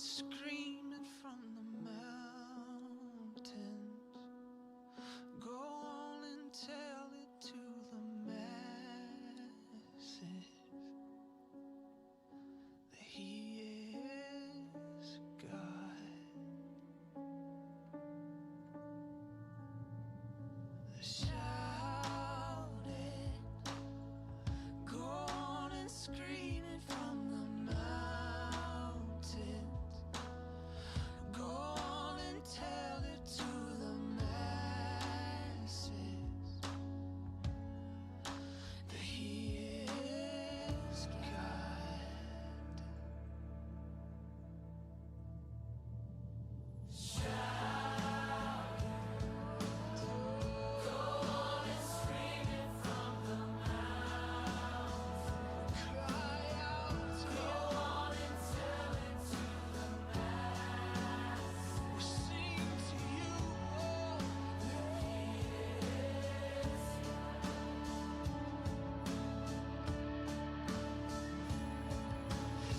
screaming from the mountains. Go on and tell it to the masses that He is God. Shout it. Go on and scream it from the mountains. Go on and tell it to the masses that He is God. Shout it. Go on and scream it from the mountains. Cry out. Go on and tell it to the masses. We'll sing to you, oh, that He is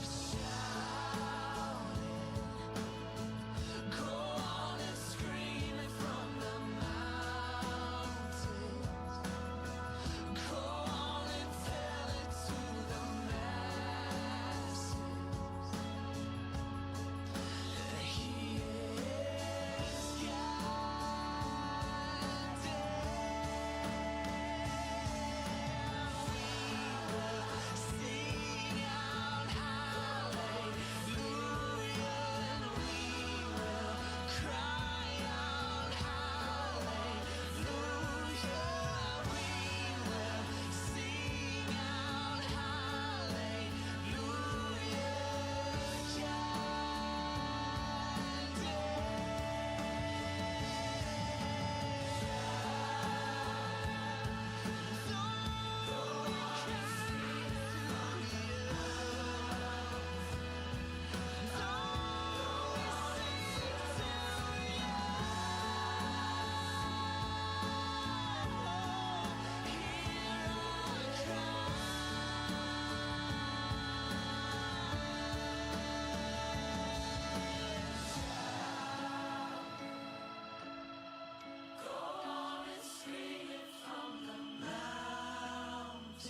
Shout it. Go on and scream it from the mountains. Go on and tell it to the masses that He is God. We will sing out hallelujah, and we will cry out hallelujah. We will sing out Go on and scream it from the mountains.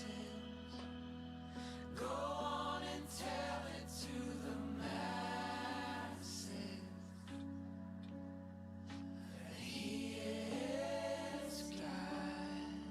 Go on and tell it to the masses that He is God.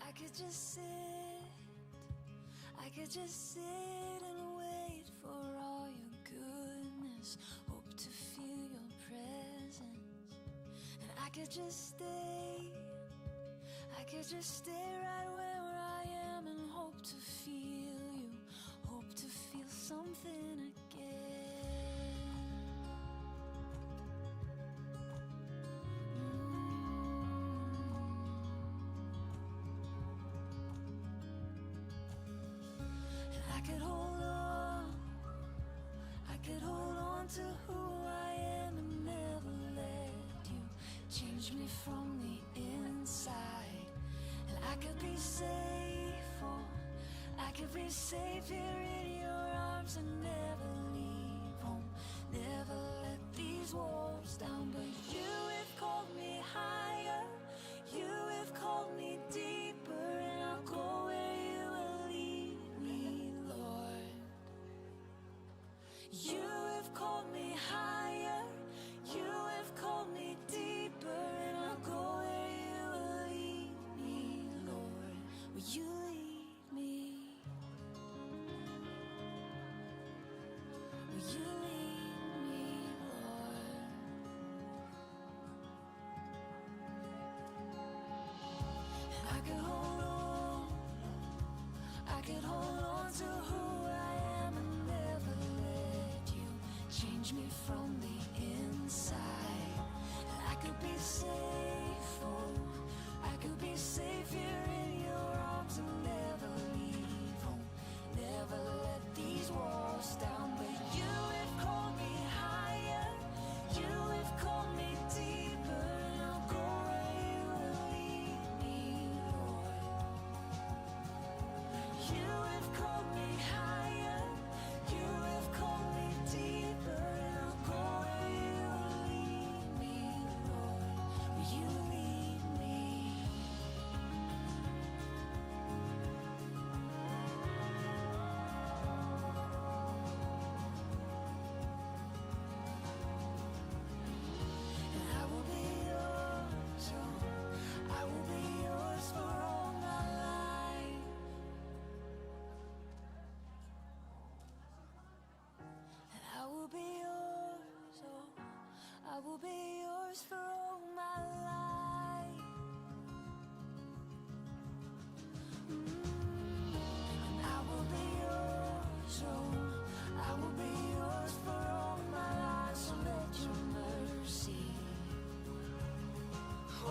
I could just sit and wait for all your goodness, hope to feel your presence. And I could just stay right where I am and hope to feel you, hope to feel something again. And I could hold on to who I am and never let you change me from the inside. And I could be safe, oh, I could be safe here in your arms and never leave home, never let these walls down. But you have called me higher, you have called me deeper, and I'll go where you will lead me, Lord. You have called me higher, you have called me deeper, and I'll go where you will lead me, Lord. Will you lead me? Will you lead me, Lord? And I could hold on to who I am and change me from the inside. And I could be safe, oh, I could be safe here in your arms and never leave home, never let these walls down. But you have called me higher, you have called me deeper, and I'll go where you will lead me, Lord. You have called me higher, you have called me deeper, and I'll go where you will lead me, Lord. Will you lead me? And I will be yours, oh, I will be yours for all my life. And I will be yours, oh, I will be yours for all my life. And I will be yours, oh, I will be yours for all my life. So let your mercy, oh,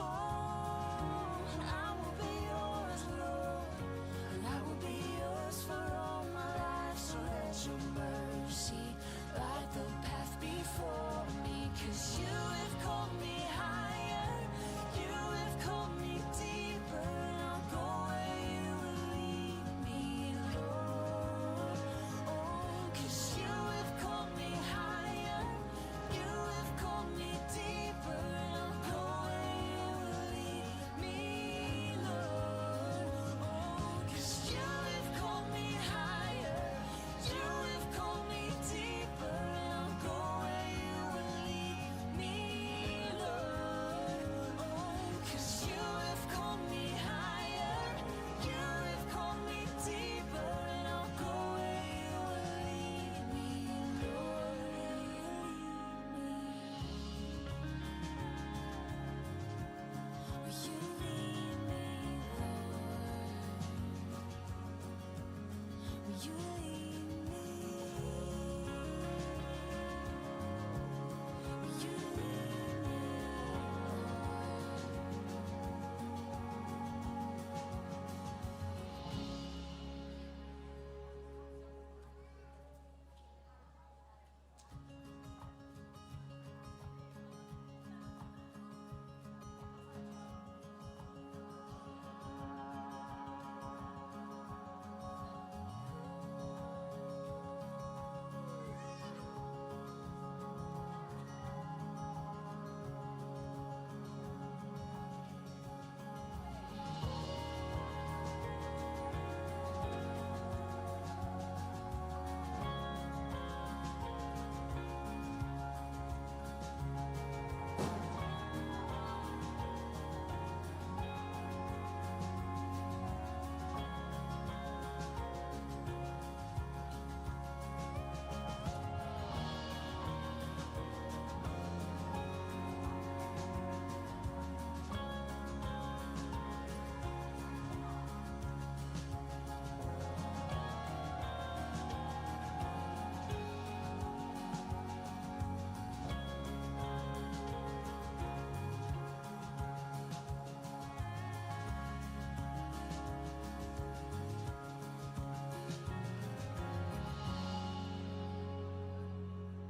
and I will be yours, Lord, and I will be yours for all my life. So let your mercy light the path before me, 'cause you have called me higher, you have called me deeper, and I'll go where you will lead me, Lord. Oh, 'cause you have called me higher, you have called me deeper, and I'll go where you will lead me, Lord. Oh, 'cause you have called me higher, you have called me deeper, and I'll go where you will lead me, Lord. Oh, 'cause you have called me higher, you have called me deeper, and I'll go where you will lead me, Lord. Will you lead me? Will you lead me, Lord? Will you lead me? Will you lead me,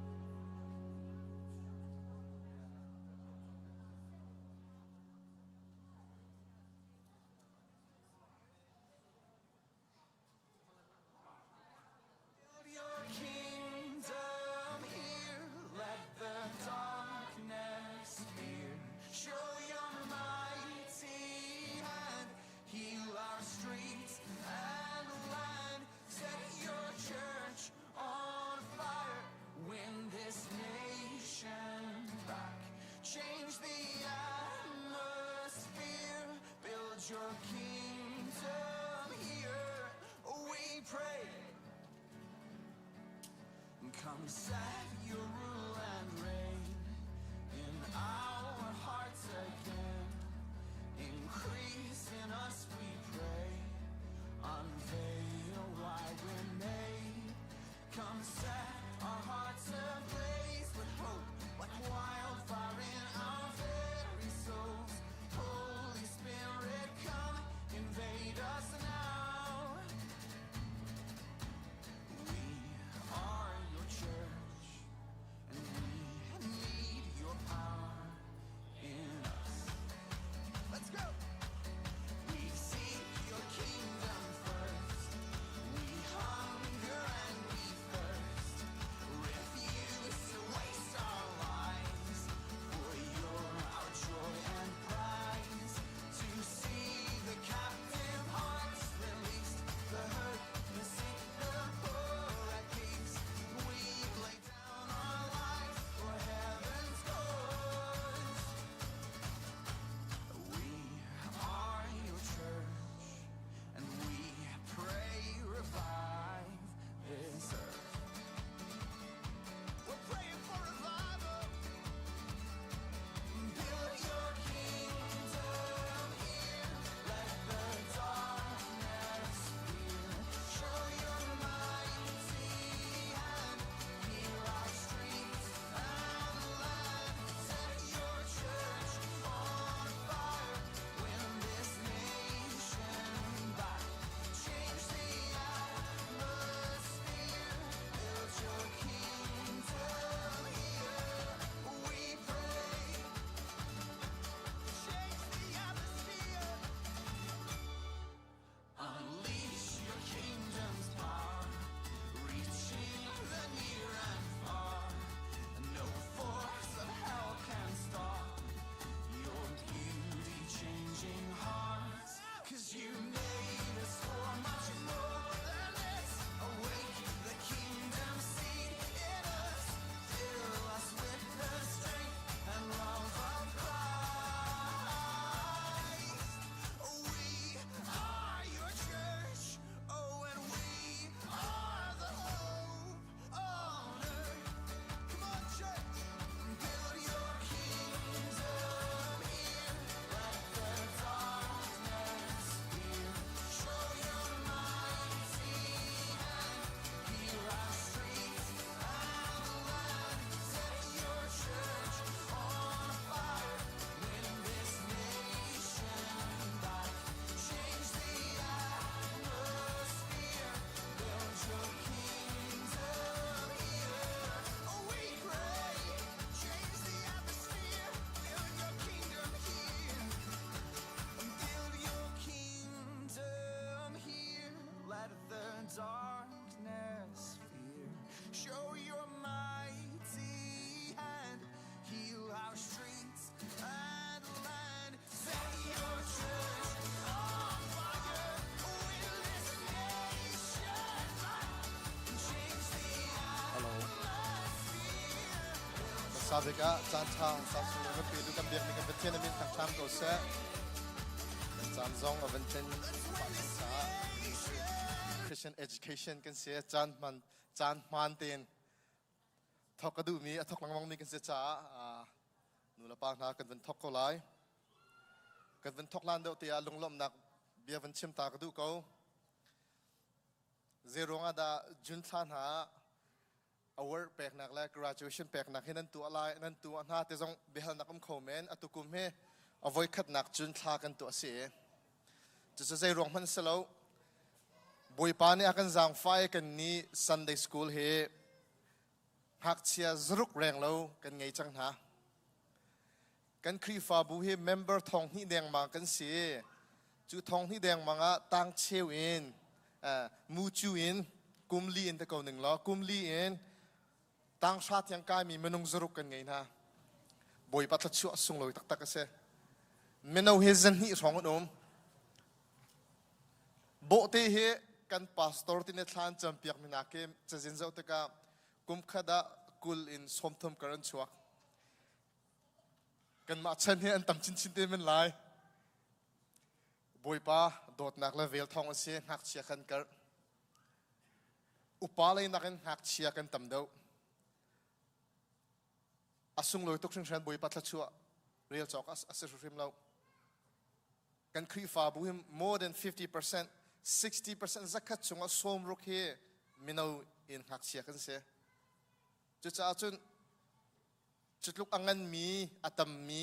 build your kingdom here, let the darkness fear. Show your mighty hand, heal our streets and land. Set your church on fire, win this nation back. Change the atmosphere, build your kingdom here, we pray. Come set your rule and reign in our hearts again. Increase in us, we pray. Unveil why we're made. Come set our hearts ablaze. darkness fear. Show your mighty hand, heal our streets and land. Set your church on fire with this nation. Change the atmosphere. Sabi ka, Caan sa Zarhpi du kan biak ni kan betian min kan tham ko se. Caan zong aventin sa Christian education kan se Caan man tin. Thok ka du mi athok lang mi kan se cha nula pa na kan ben thok ko lai. Kan ben thok lan do tia lunglom nak bia van chim ta ka du ko. Zero nga da jun than ha award pek nak la graduation pek nak hinan tu alai nan tu anha te jong behal nakum khomen atukum he avoid khat nak chun thla kan tu ase chu zai rong man selo boi pa ni akan jang fai kan ni Sunday school he hak chia zruk reng lo kan ngei chang ha kan khri fa bu he member thong hi deng ma kan se chu thong hi deng ma nga tang cheu in mu chu in kum li in te ko ning lo kum li in tang shat yang kai mi menung zuruk kan ngei na boi patla chu sung loi tak tak ase meno hezen hi rong nom bo te he kan pastor tin thlan champiak mina ke chajin zau te ka kum khada kul in somthom karan chuak kan ma chan he an tam chin chin te men lai boi pa dot nak la vel thong ase hak chia kan kar upalai nakan hak chia kan tam dau asung loi tok sing boi patla chua real chok as rim lo kan khri fa bu him more than 50% 60% zakat chunga som ruk he mino in hak sia kan se chu cha chun chutluk angan mi atam mi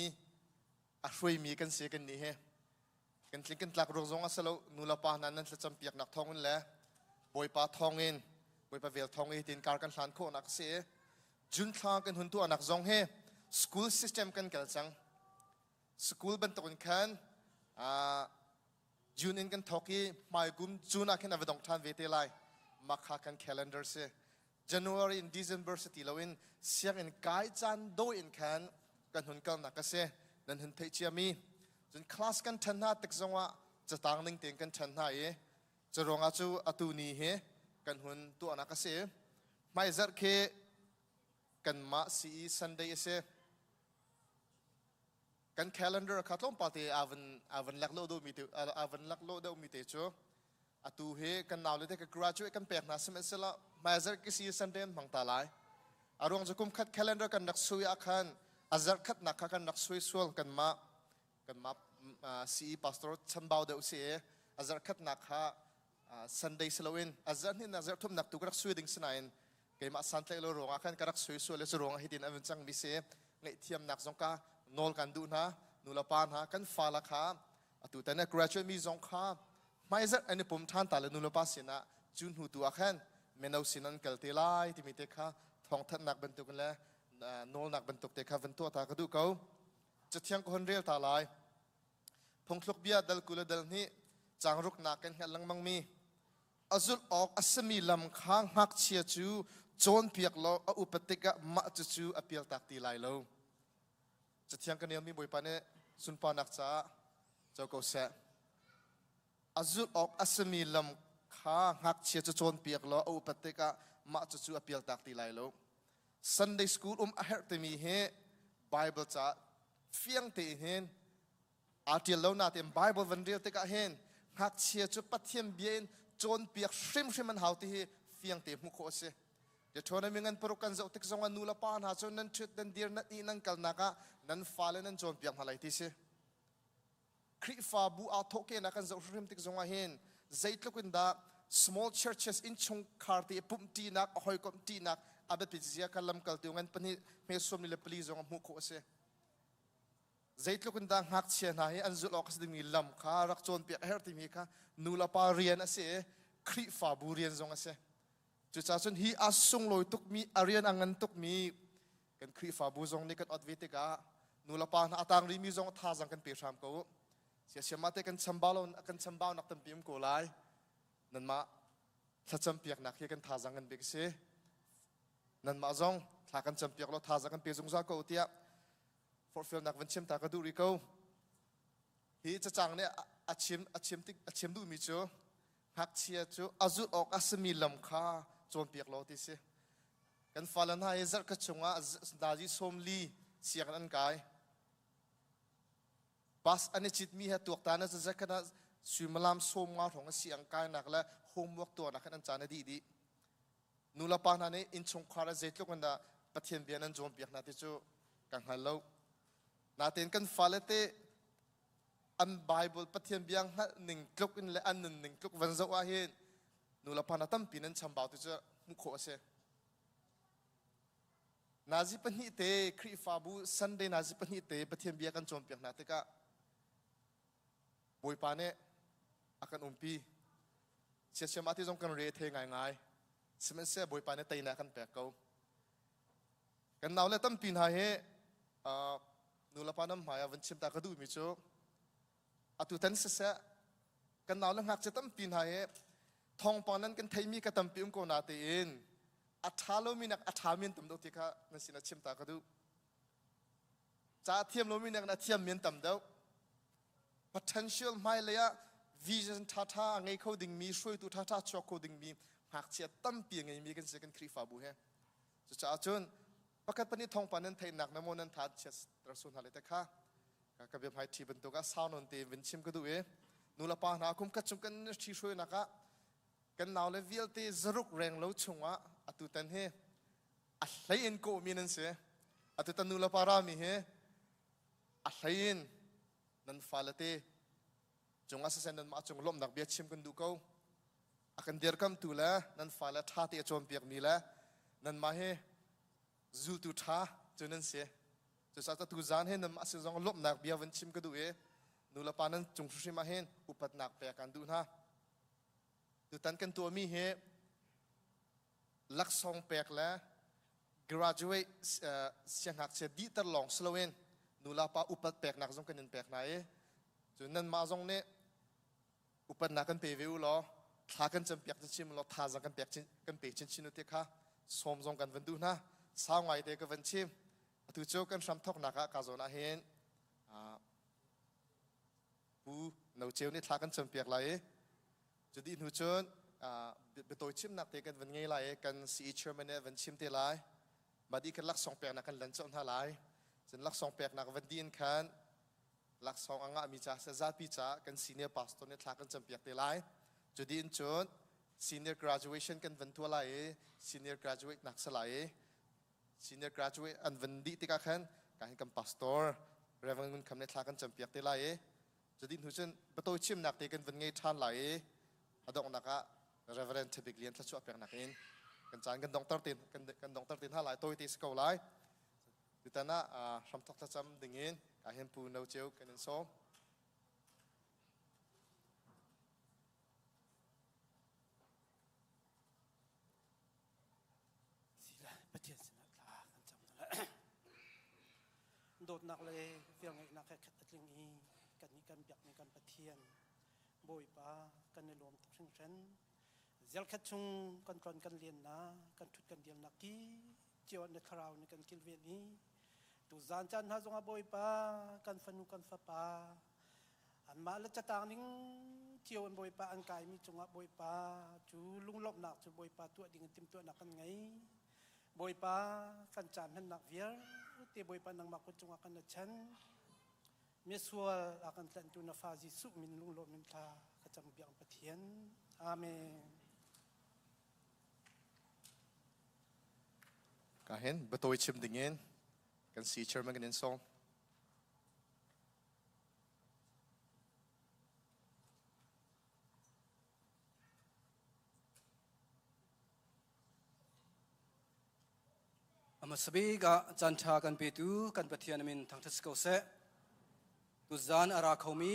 a hroi mi kan se kan ni he kan tling kan tlak rok zonga salo nula pa nan nan tla piak nak thongin le boi pa thongin boi pa vel thongi tin kar kan hlan kho nak se jun thla kan hun tu anak zong he school system kan kal chang school ban tokun khan jun in kan thoki mai gum juna khan avedong than vete lai makha kan calendar se January in December se tilawin siang in kai chan do in khan kan hun kal nak se nan hun thei chiami jun class kan thanna tek zonga chatang ning teng kan thanna e charonga chu atu ni he kan hun tu anak se mai zar khe kan ma si Sunday ase kan calendar khatlom pate avan laklo do mi te avan laklo do mi te cho atu he kan naw le te ka graduate kan pek na semester mazar ki si Sunday mangta lai arong jakum khat calendar kan nak sui akhan azar khat nak kan nak sui sual kan ma si pastor chambau de usi azar khat nak ha Sunday selawin azar ni nazar thum nak tu krak sui ding sinain kay ma santlay lo ronga kan karak suy le ronga hitin aven chang mi se ngai thiam nak zong ka nol kan du na nula pan ha kan fala kha atu ta na graduate mi zong kha mai zat ani pum than ta le nula pa sina jun hu tu akhan menau sinan kalte lai ti mi te kha thawngtha nak ban tu kan le nol nak ban tuk te kha van to ta ka du ko chathiang ko hon rel ta lai phongthlok bia dal kula dal ni changruk nak kan lang mang mi azul ok asami lam khang hak chia chu chon piak lo a upatika ma chu apil tak ti lai lo chathiang kan mi boi pa ne sun pa nak cha chau ko se azul ok asami lam khang hak chia chu chon piak lo a upatika ma chu apil tak ti lai lo Sunday school a her te mi he Bible cha fiang te hen atil lo na tem Bible van real te ka hen hak chia chu pathiam bien chon piak shrim man hauti hi fiang te mu kho se de thona mingan parukan zo tek zonga nula pan ha chon nan thut dan dir na ni nang kal naka nan fale nan chon piak halai ti se khri fa bu a thoke na kan zo shrim tek zonga hen zaitlukun da small churches in Chungkhar te pum ti nak hoi kom ti nak abet pizia kalam kal tu ngan pani me som ni le please zonga mu kho se zaitlukun da hak chia na hi anzul okas ding lam kha rak chon piak her ti mi kha nula pa rian ase khri fa bu rian zong ase chu cha chun hi asung loi tuk mi arian angan tuk mi kan khri fa bu zong ni kan advite ka nula pa na atang ri mi zong tha jang kan pe tham ko sia sia mate kan chambalo kan chambao nak tam pim ko lai nan ma ถ้าจำเปียกนักที่กันท่าจังกันเบกเสนั่นมาจงถ้ากันจำเปียกเราท่าจังกันเปียจงซาเกาเตียฟอร์ฟิลนักวันชิมตากระดูริเกาฮีจะจังเนี่ยอาชิมดูมิจูหักเชียจูอาจุดออกอาสมีลำคาจนเปียกเราที่เสกันฟันให้จัดกระชงดาจิสมลีเสียงอันกายบัสอันนี้จิตมีเหตุตัวตานะจะกันสุมาลามสมงาของเสียงกายนักและโฮมวักตัวนักอันจานดีนูลปานานี่อินชงคาราเจตุกันดาปะเทียนเบียนันจงเปียกนาติจูกังฮัลโหลนาเต็นกันฟาเลเตอันไบเบิลปะเทียนเบียงฮะหนึ่งกลุกอินเลอันหนึ่งกลุกวันเจ้าว่าเห็นนูลปานาตั้มปีนันชำบ่าวติจูมุขโคเสนาจิปนิเตคริฟาบูซันเดนาจิปนิเตปะเทียนเบียกันจงเปียกนาติกะบอยปาเนอากันปีเชื่อมาที่จงกันเรเทง่ายสมัยเสียบอยปาเนตีนักกันแปลกเก่ากันนาวเลยตั้มปีนหายนูลปานำหายวันชิมตากระดูมิจูอาตุทันเสียกันนาวเลยหักจะตั้มปีนหายทองปานั้นกันไทยมีกระตั้มปีมโกนาเตอินอัฐาโลมินักอัฐามินตั้มดูที่ข้านั่นสินะชิมตากระดูจ่าเทียมโลมินักนะเทียมมินตั้มเดา potential ไม่เลยอะ vision ท่าไงเขาดึงมีช่วยตัวท่าช็อกเขาดึงมีหากเชียตั้มปีไงมีกันเสียกันครีฟาบูเฮจะจ่าจนปกติปนิทองปานันไทยหนักน้ำมันนั้นทัดเชียตระสุนหาเลยแต่ข้ากับแบบไฮทีบรรทุกสาวนนตีวินชิมก็ดูนูละปานาคุมกัดจุกันที่ช่วยนักกันนาวเลวิลตีจรุกแรงเล้าชงวะอตุตันเฮอะไรอินโกมีนั่นเสียอตุตันนูละปารามีเฮอะไรอินนั่นฟาเลตีจงอาศัยนั้นมาจงล้มนักเบียดชิมกันดูเขาอากันเดียร์คำตัวละนั่นฟาเลท่าที่จะโจมเปียกมีละนั่นมาเฮจูตุท่าจนนั่นเสียจะสัตว์ตุจานเฮนั่นมาสิ่งจงล้มนักเบียวันชิมกันดูนูละปานั้นจงชุชิมาเฮอุปัตนักเปียกันดูนะดูตันกันตัวมีเฮลักษณะเปียกแล้ว graduate เสียงหักเสียดีตลอดสโลเวนนูลาปาอุปเปียกนักจงกันเปียกไหนจนนั้นมาจงเนี่ยอุปนักกันเปวิวล้อท่ากันจำเปียกจะชิมล้อท่าจังกันเปียกกันเปียกชินุเตค่ะสมจงกันวันดูนะสาวไงเด็กกันวันชิมตุโจกันซ้ำทอกนักกาโซนาเฮนผู้นูเจ้านี่ท่ากันจำเปียกไหลจุดอินหูจนเบตัวชิมนักเตกันวันไงไหลกันสีเชื่อมันเนี่ยวันชิมเตไหลมาดีกันลักสองเปียกนักกันหลังจนท่าไหลจนลักสองเปียกนักวันดีนขันลักสองอ่างมีจ่าเซซาปีจ่ากันซีเนียร์พาสตัวเนี่ยท่ากันจำเปียกเตไหลจุดอินจนซีเนียร์ graduation กันวันตัวไหลซีเนียร์ graduate นักสลายซีเนียร์ graduate อันวันดีติกาขันการให้กันพาสตอร์เรวันกุนคำเนี่ยท่ากันจำเปียกเตไหลจุดอินหูจนเบตัวชิมนักเตกันวันไงท่านไหลอดองนักะ Reverend ทบิกเลียนทัชชัวเปียกนักเองกันจานกันดองตร์ตินกันดองตร์ตินท่าไหลตัวที่สกอลไลดูแต่น่ะสมทบทัชจำดึงเองการเห็นปูนเอาเจียวกันนั่นโซ่ประเทศสินะลากันจำนั่นแหละโดดนักเลยเฟียงไงนักแค่ขัดลิงอีกันมีกันเบียกมีกันประเทียนโบยป้ากันในรวมทุกสิ่งเช่นเจ้าขัดชุงกันตอนกันเรียนนะกันทุดกันเดียมนักที่เจียวในคราวในกันกิลเวียนี้ตุจานจันฮะจงอาโบยป้ากันฟันุกันฟ้าป้าอันมาแล้วจะต่างนิ่งเจียวอันโบยป้าอันกายมีจงอาโบยป้าจูลุงลบหนักจูโบยป้าตัวดิ่งเต็มตัวหนักกันไงโบยป้ากันจานหันหนักเวียเตะโบยป้านังมักจงอากันนะฉันเมื่อสัวอากันตันตุนาฟาจิสุมินลุงโลมินทากระจำเบียงปะเทียนอาเมนการเห็นเบตัวชิมดึงเองกันสีเชื่อมันกันนั่นโซ่อามาสบีกะจันทากันเปิดูกันปะเทียนมินทางทัศกเสตุจานอาราเขามี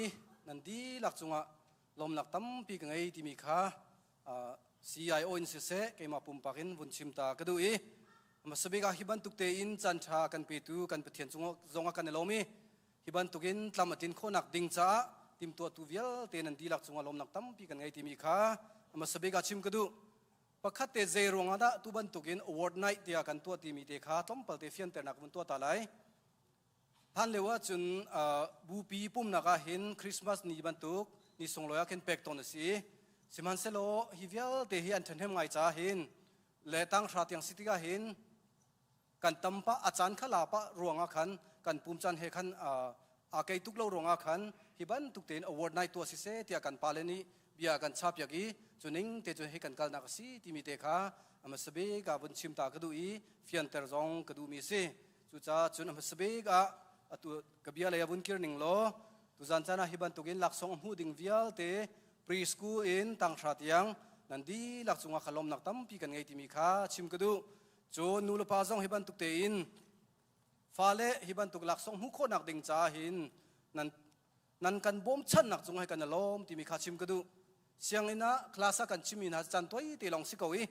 นันดีหลักจงะลมหลักตั้มปีกังไอที่มีค่าCIO อินเสเสเกมาปุ่มปากินวุนชิมตากระดูอีอามาสบีกะฮิบันตุกเตอินจันทากันเปิดูกันปะเทียนจงะกันในลมีฮิบันตุกินตามตินโคนักดิงจ้าติมตัวตูเวลเตนันดีหลักจงะลมหลักตั้มปีกังไอที่มีค่าอามาสบีกะชิมกระดู ประคัตเตเจรวงอาดะตุบันตุกินอวอร์ดไนท์เดียกันตัวทีมีเตคาต้มเปิลเตฟิยนเตนักมันตัวตาไลท่านเลว่าจนบูปีปุ่มนักเห็นคริสต์มาสนี่บันตุกนี่ส่งลอยกันเป็กตอนสิสิมันเซโลฮิวิลเตฮิอันเทนเฮมไงจ้าเห็นเลตั้งชาติยังสิติกาเห็นกันตั้มปะอาจารย์ขลาปะรวงอาคันกันปุ่มจันเฮคันอาเกยตุกเล่ารวงอาคันฮิบันตุกเตนอวอร์ดไนท์ตัวสิเซเตียกันปาเลนีเบียกันชาบยากีจนนิ่งเตจเฮกันกัลนักสิที่มีเตคาอเมสเบกาบุนชิมตากระดูอีฟิยันเตอร์จงกระดูมีเซจุจ้าจนอเมสเบกาตัวกบียเลยบุนคิร์นิงโลตุจันจานาฮิบันตุกินหลักสองหูดิ่งวิลเตพรีสคูลอินต่างชาติยังนันดีหลักสงขลมนักตั้มปีกันไงที่มีค่าชิมกระดูจนนูลปาจงฮิบันตุกเตอินฟาเลฮิบันตุกหลักสองหูโคนักดิ่งจ้าหินนันกันบ่มชันนักจงให้กันลมที่มีค่าชิมกระดูเสียงอินะคลาสกันชิมินะจันตัวอีตีลองสิกวี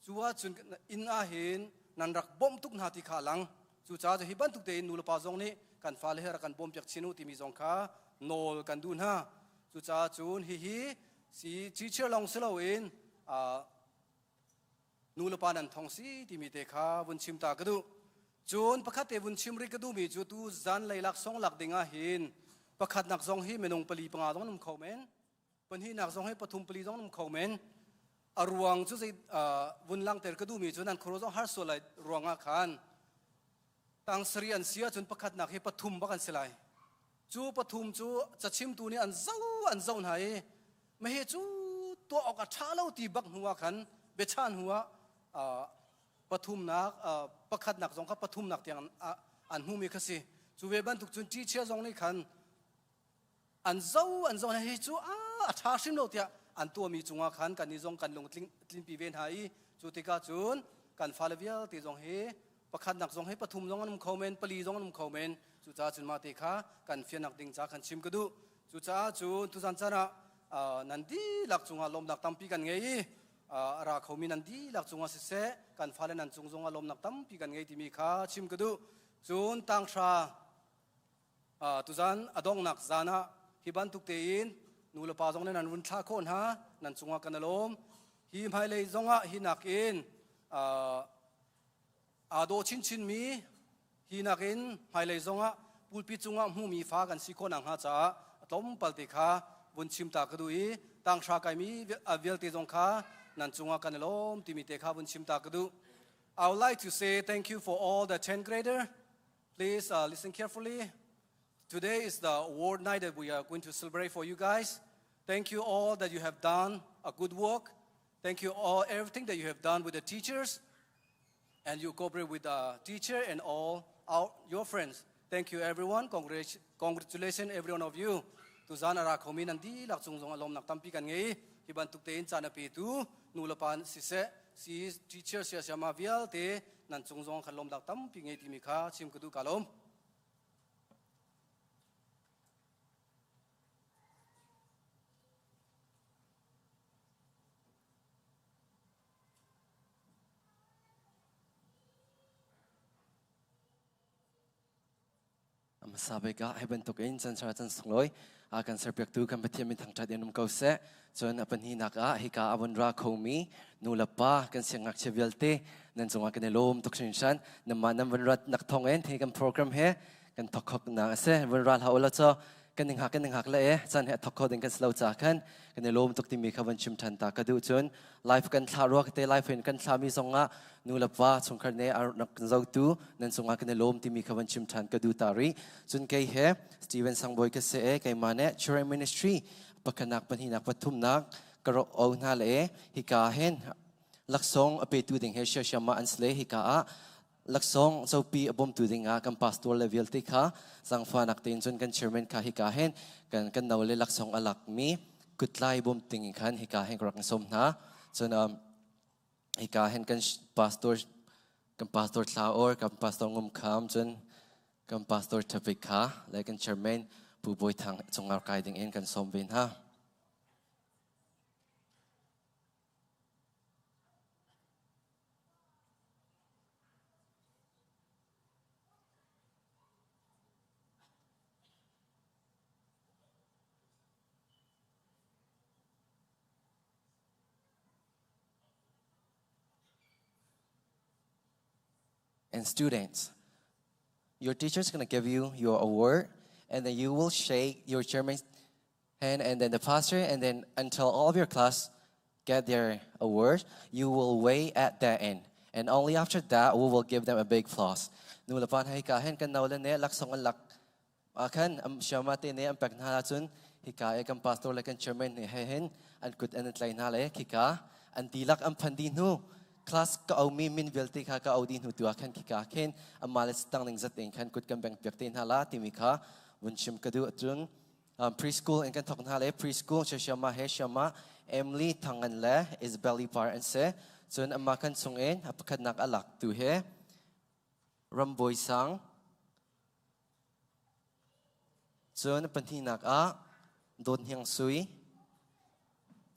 จัวจุนอินอาหินนันรักบ่มตุกนาติขาลังจูจ้าจะฮิบันตุกเตอินนูลปาจงนี้กันฟาเลเฮรักันบ่มจากชินุที่มีจงค่าโนลกันดูนะจูจ้าจูนฮิสีจีเชื่อลองเสลาอินนูลปานันทองสีที่มีเตคาวุนชิมตากระดูจูนประคัตเตวุนชิมริกระดูมีจูตูจันเลยลักสองหลักดิ่งอาหินประคัตนักจงฮิเมนงปลีปังอาตงนุ่มเขาเมนปัญหานักจงให้ปฐุมปลีจงนุ่มเขาเมนอรวงจุดวุนลังเตอร์กระดูมีจูนันครูจงฮาร์สโซไลรวงอาคารตั้งสรีอันเสียจนประคัตนักให้ปฐุมบักันสลายจูปฐุมจูจะชิมตัวนี้อันเจ้าไหนไม่ให้จูตัวออกกระชาเล่าตีบักหัวขันเบชานหัวปฐุมนักประคัตนักจงกับปฐุมนักเตียงอันหูมีขสิจูเวบันทุกจุนจีเชียจงนี่ขันอันเจ้าให้จูชาชิมเราเตียอันตัวมีจงอาขันกันนิจงกันลงลินปีเวนหายจูติกาจูนกันฟาเลเวียตีจงให้ประคัตนักจงให้ปฐุมจงนุ่มเขาเมนปลีจงนุ่มเขาเมนจูจ้าจุนมาติคากันเฟียนักดิ่งจ้ากันชิมกระดูจูจ้าจูนตุจันจานะนันดีหลักจงอารมณ์หลักตั้มปีกันไงราเขามีนันดีหลักจงอาเสะกันฟาเลนันจงอารมณ์หลักตั้มปีกันไงที่มีคาชิมกระดูจูนตังชาตุจันอดองนักจานะฮิบันตุกเตอินนูลปาจงนั้นรุนชาโคนฮะนันจงอากันอารมณ์ฮิมไฮเลยจงอาฮินักอินอาโดชินมีฮีนักอินไฮเลยจงอาปูปิจงอาหูมีฟ้ากันสิโคนังฮะจ้าต้มปัลติคาบุญชิมตากระดูอีต่างชาไกมีเวลติจงคานันจงอากันลมที่มีเตคาบุญชิมตากระดู I would like to say thank you for all the 10th grader. Please listen carefully. Today is the award night that we are going to celebrate for you guys. Thank you all that you have done a good work. Thank you all everything that you have done with the teachers, and you cooperate with the teacher and all your friends. Thank you everyone. Congratulations every one of you. Tuzan ara khomi nandi lak chungjong alom nak tampi kan ngei hiban tuktein chana pi tu nulapan sise si teacher sia sama vial te nan chungjong khalom dak tampi ngei timi kha chim kudu kalom sabi ka ay bentuk in san saratan sungoy akan serpek tu kan petiam min thang chat enum kau se chon apan hinak a hika avon ra khomi nulapa kan siangak chevialte nan zonga kan lom toksin san namanam vanrat nak thong en he kan program he kan thokok na se vanral ha ola cho kan ning hak la e chan he thokko ding kan slow cha kan lom tok ti mi khawan chim than ta ka du chon life kan tharok te life en kan thami zonga nulapa chungkhar ne ar nak zau tu nan zonga kan lom ti mi khawan chim than ka du tari chun kai he Steven Sangboy ka se e kai mane church ministry pakanak panhinak pathum nak karo au na le hika hen laksong ape tu ding he shama ansle hika a laksong Zarhpi abom tu ding a kan pastor level ti kha sangfa nak tin chun kan chairman kha hika hen kan nawle laksong alak mi kutlai bom ting khan hika hen rak som na chun hika hen kan pastor thaor kan pastor ngum kham chun kan pastor thapika le kan chairman pu boy thang chungar kai ding en kan som bin ha and students. Your teacher is going to give you your award, and then you will shake your chairman's hand, and then the pastor, and then until all of your class get their award, you will wait at that end. And only after that, we will give them a big applause. Nulapan hikahin kan naulan ne laksong an lak. Akan syamate ne ang pagnahala chun hikaya kan pastor lakan chairman ne hen an kut an tlay nale hika an tilak ang pandinu. Class ka au mi min velti ka au din hu tu akan kika ken amalis tang ning zating kan kut kan bang pektin hala timika bunchim kadu atun preschool and kan tok hala preschool shama he shama Emily tangan le is belly par and se chun amakan sungen apakat nak alak tu he ramboy sang chun panthi nak a don hyang sui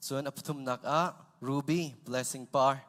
chun apthum nak a Ruby blessing par.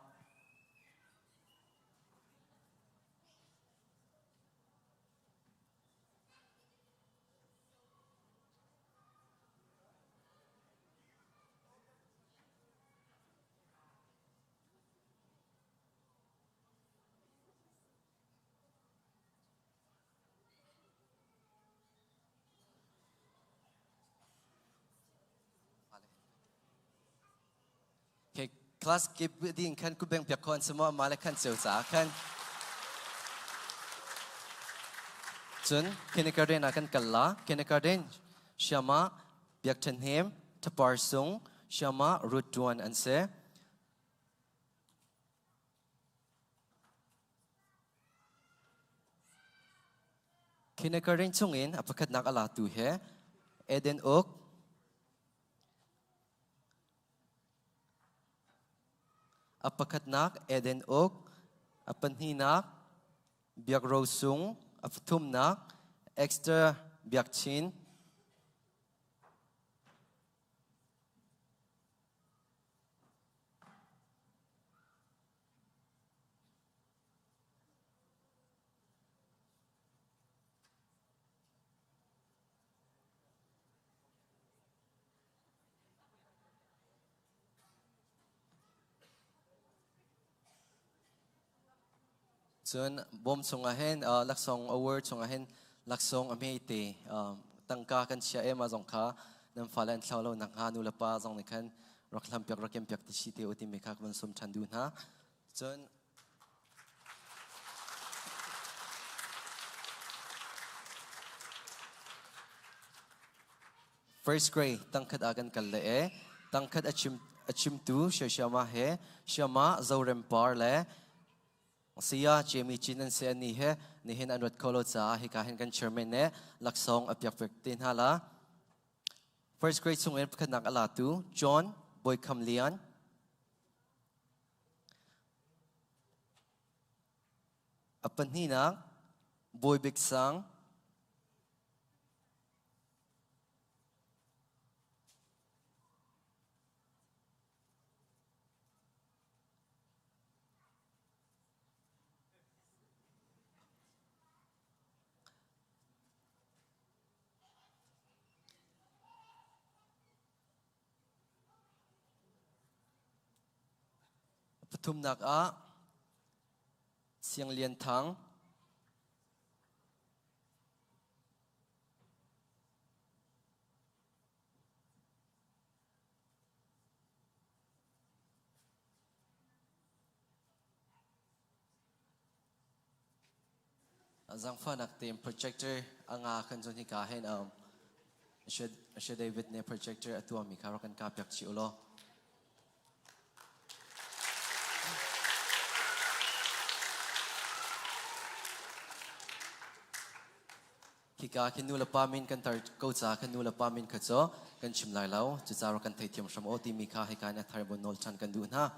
Okay, class keep din kan ku beng piakon semua malak kan seusa kan. Chun kindergarten akan kalla kindergarten syama biak tenhem taparsung syama root duan anse. Kindergarten chungin apakat nak ala tu he Eden ok apakat nak Eden ok apanhi nak biak rosung apthum nak extra biak chin chun bom sungahen laksong award sungahen laksong amete tangka kan sia ema zongkha nam falan thaulo nang hanu lapa zong nikhan roklam pyak rokem pyak ti site oti mekha kan sum chandu na chun first grade tangkhat agan kalle e tangkhat achim tu shama he shama zorem par le Siya Jimmy Chinan se ni he nihin anwat kolo cha hikahin kan chairman ne laksong apyak pektin hala first grade sungen pkanak alatu John Boy Kamlian apanhina Boy Biksang Patum nak a siang lian thang Zang Hmannak team projector anga kan zon hikahin David ne projector atua mi karo kan kapyak chi ulo Hika kan nula pamin kan tar kaucha kan nula pamin khacho kan Chim lai lau charo kan thai thiam sham oti mi kha hika na tharbon nol chan kan du na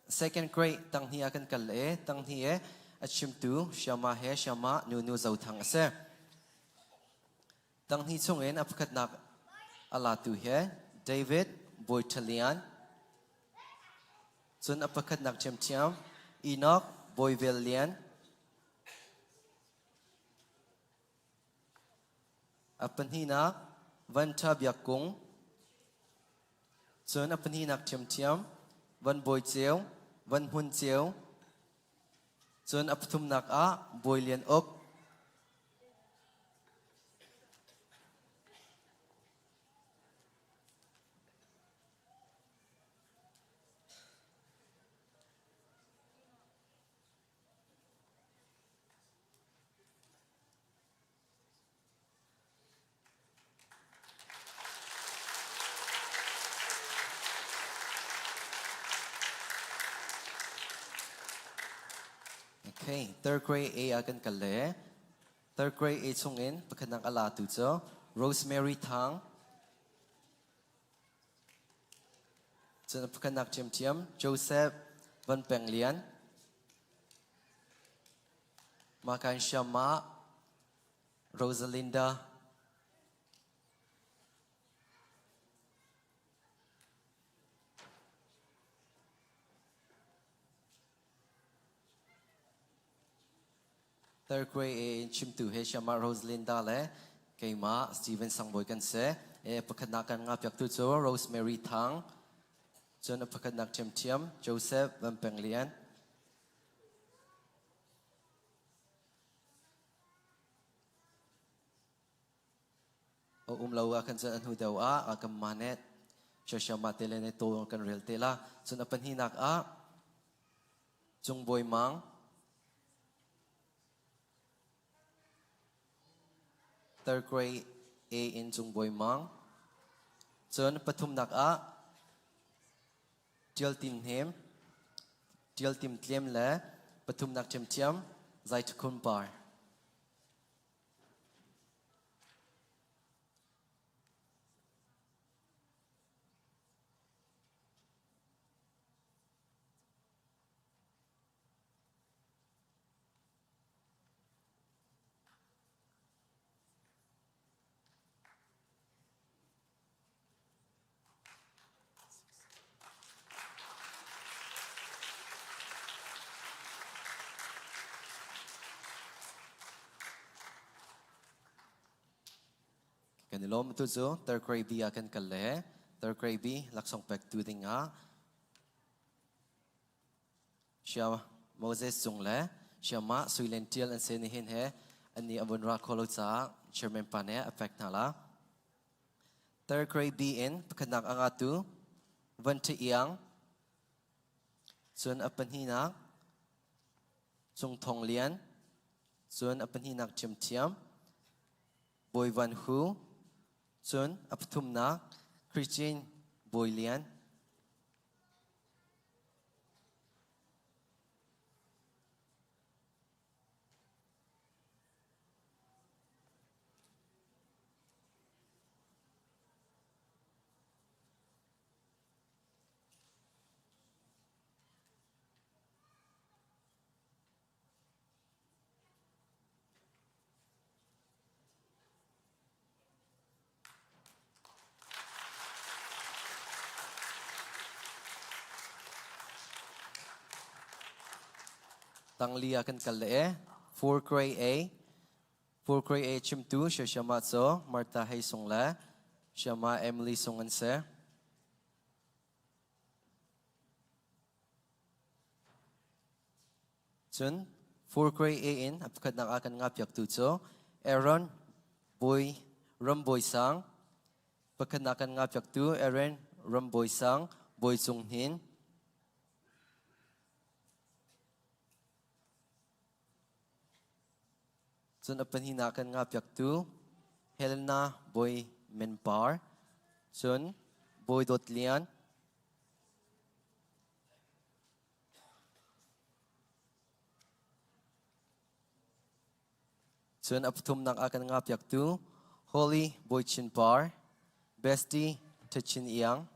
second grade tang hi akan kal e tang hi e achim tu shama he shama nu zau thang ase tang hi chungen apkhat nak ala tu he David Boytalian chun apkhat nak cham Enoch Boyvelian apanhina Vanta Biakung chun apanhina cham Van Boy Cheu Van Hun Cheu Chun apthum nak a boilian ok. Okay, third grade A akan kale. Third grade A chungin pagkanang ala tu cho. Rosemary Thang. Chun pagkanak Chim Joseph Van Penglian. Makan Shama Rosalinda. Third grade Chim tu he Shama Rosalinda le. Kay ma Stephen Sangboy kan se. Pagkanakan nga piak tu cho Rosemary Thang. Chun pagkanak Chim Joseph Van Penglian. O umlaw akan sa anhu daw akan manet. Siya matele ne to kan real tela. Chun apan hinak Chung boy mang. Third grade A in Chung boy mang. Chun pathum nak Dial tim hem. Dial tim tlem le. Pathum nak Chim Zai tukun bar. Kanilom tu zo third grade B akan kale. Third grade B laksong pek tu tinga. Siya Moses Chung le. Siya ma suilentil an senihin he. Ani abunra kolo sa chairman pane effect nala. Third grade B in pagkanak angatu. Vante iyang. Sun apan hinak. Chung Thong Lian. Sun apan hinak Chim Boy Van Hu. Chun apthum na Christine Boylian. Tangli akan kale. 4 grade A. 4 grade A Chim tu siya Shama so Martha Hay Song la. Shama Emily Songan se. Chun 4 grade A in apakad nak akan ngapyak tu so Aaron Boy Ramboy Sang. Apakad nak akan ngapyak tu Aaron Ramboy Sang Boy Sung Hin. Chun apan hinakan nga piak tu Helena Boy Menpar. Chun Boy Dotlian. Chun aptum nak akan nga piak tu Holy Boy Chinpar. Bestie Tachin Iyang.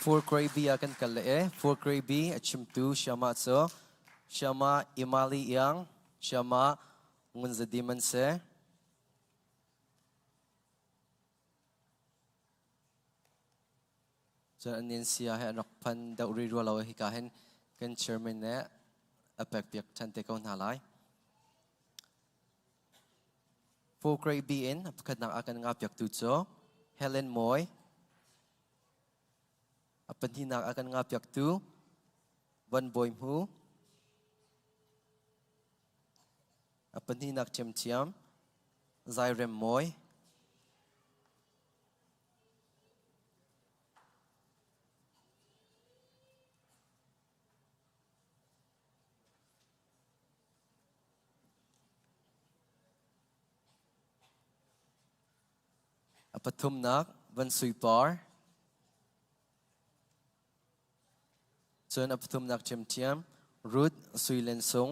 For grade B akan kale. For grade B Chim tu Shama so Shama Imali Yang. Shama Ngun Zadiman se. จนอันนี้เสียให้นักพันดาวรีรัวเราฮิกาเห็นกันเชิญมันเนี่ยอเปกเปียกชันเตก้าหนาไลโฟกรบีเอ็นขัดนักอากันงับอยากตุโจเฮเลนมอยปัญหานักอากันงับอยากตุวันบอยมูปัญหานักเฉียมเฉียมไซเรมมอยปฐุมนักวันสุยปาร์ส่วนปฐุมนักเฉียมเฉียมรูดสุยเลนซง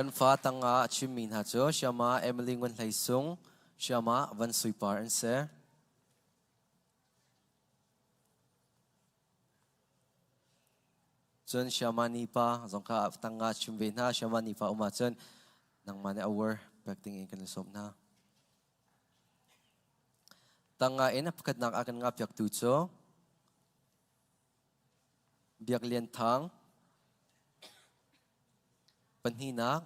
กันฟ้าตั้งอาชิมมินฮัจโจเชียมาเอมิลีวันไหลซงเชียมาวันสุยปาร์อันเซจนเชียมานีปาสงขาตั้งอาชิมเวน่าเชียมานีปาอุมาจนนังมันเอาเวอร์แบกติ้งเองกันเลยสมนาตั้งอาเอ็นพักนักอากันงับอยากตูโจเบียกเลียนทางปัญหานัก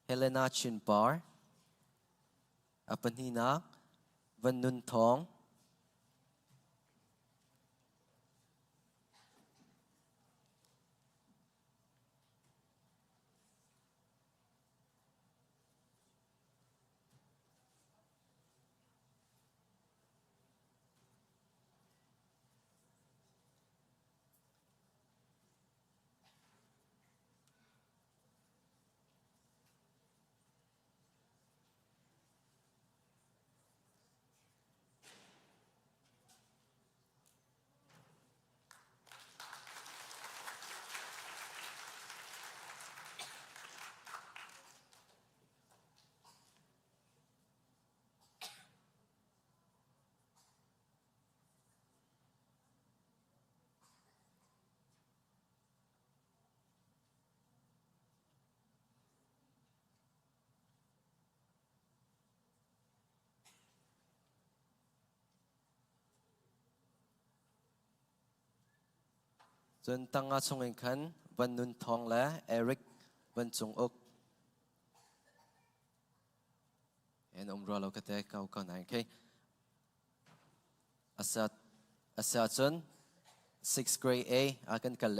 เฮเลนาชินปาร์ปัญหานักวันนุนทองจนตั้งอาชงเองขันวันนุนทองและเอริกวันจงอกเอ็นอมรัวเราก็เตะเขาก่อนไหนโอเคอาจารย์ 6th grade A akan kal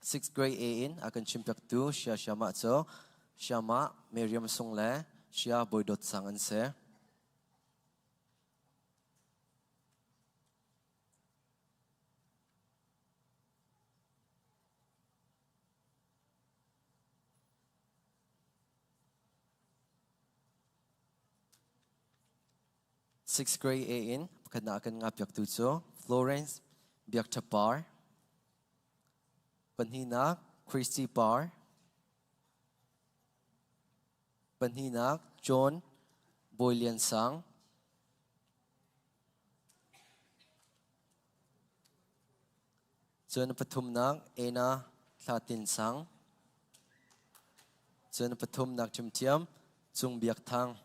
sixth grade A in akan chimpak tu siya syama so syama Miriam song le siya boydot sang an se sixth grade A in kana akan ngapyak tu so Florence biak chapar Panhinak Christy Par Panhinak John Boylian Sang John Patumnak Ena Thlatin Sang John Patumnak Chimtiam Chung Biak Thang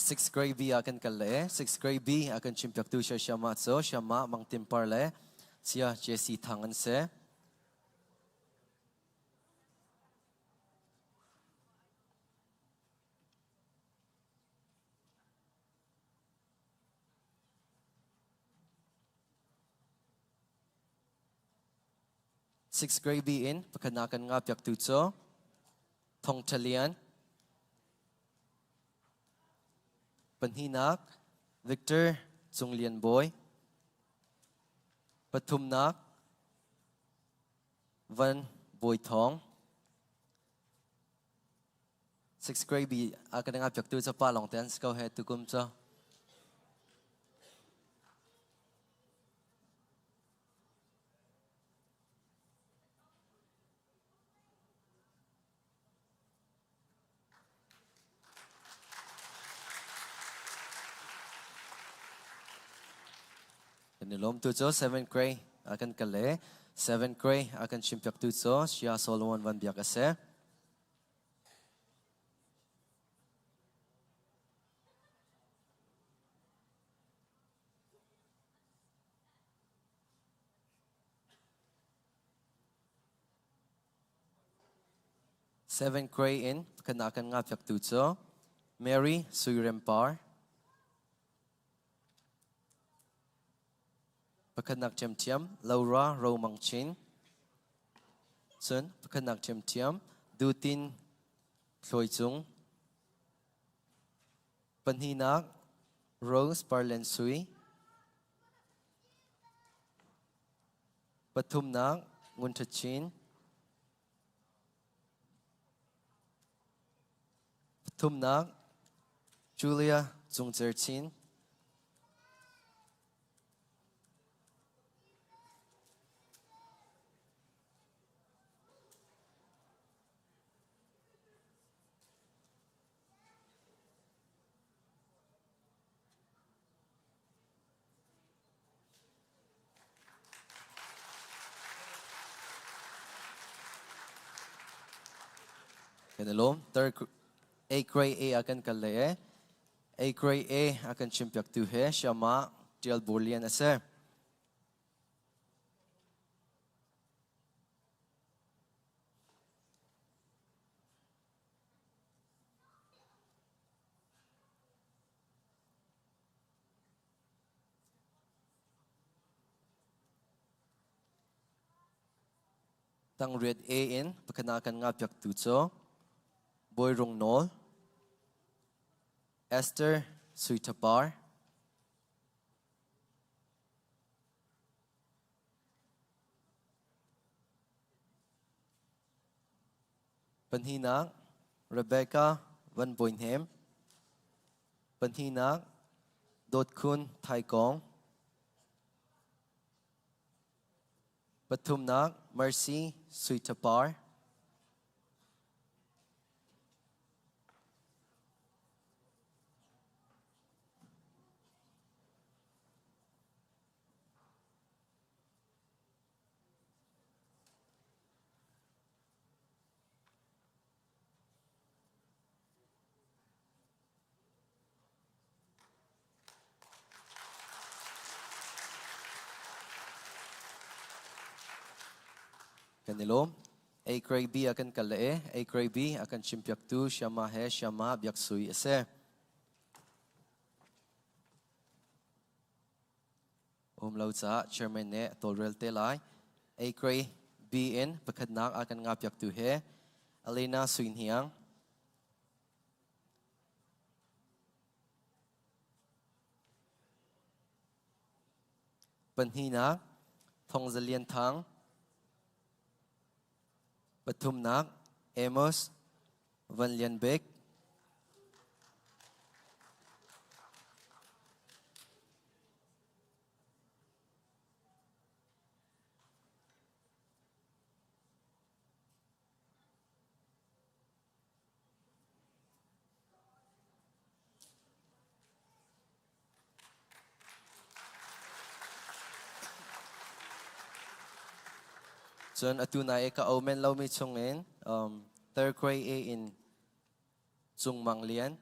sixth grade B akan kal sixth grade B akan chimpiak tu siya syama so syama mang timpar le siya Jesse Thangan se sixth grade B in pakanakan nga piak tu so Thawngtha Lian Hmannak, Victor Chunglian Boy, Thawngtha, Van Boy Thong. 6th grade B akan ngap jak tu sa palong ten go head to kum cho. Nilom tu cho 7th grade akan kale 7th grade akan chimpyak tu cho Shia Solomon Van Biak ase. Seventh grade in kanakan ngap yak tu cho Mary Suirempar. Pakanak Chim Chim, Laura Romang Chin. Sun, Pakanak Chim Chim, Dutin Khoi Chung. Hmannak, Rose Parlen Sui. Thawngtha, Ngun Chin. Hmannak, Julia Zungzerchin. Kanilom, 8th grade A akan kalae. 8th grade A akan chimpyak tu he Shama Tial Burlian ase. Tang red A in pakanakan ngapyak tu cho Boy Rong Nol, Esther Suitapar, Hmannak, Rebecca Van Boynhem, Hmannak, Dot Kun Thai Kong, Thawngtha, Mercy Suitapar, Kanilom, 8th grade B akan kalae, 8th grade B akan chimpyak tu Shama he Shama Biak Sui ase. Lau cha chairman ne tolrel te lai. 8th grade B in Hmannak akan ngapyak tu he Alena Suinhiang. Hmannak, Thongzalian Thang. Thawngtha, Amos Van Lianbek. Chun atunay ka omen lau mi chungin 3rd grade A in Chung Manglian.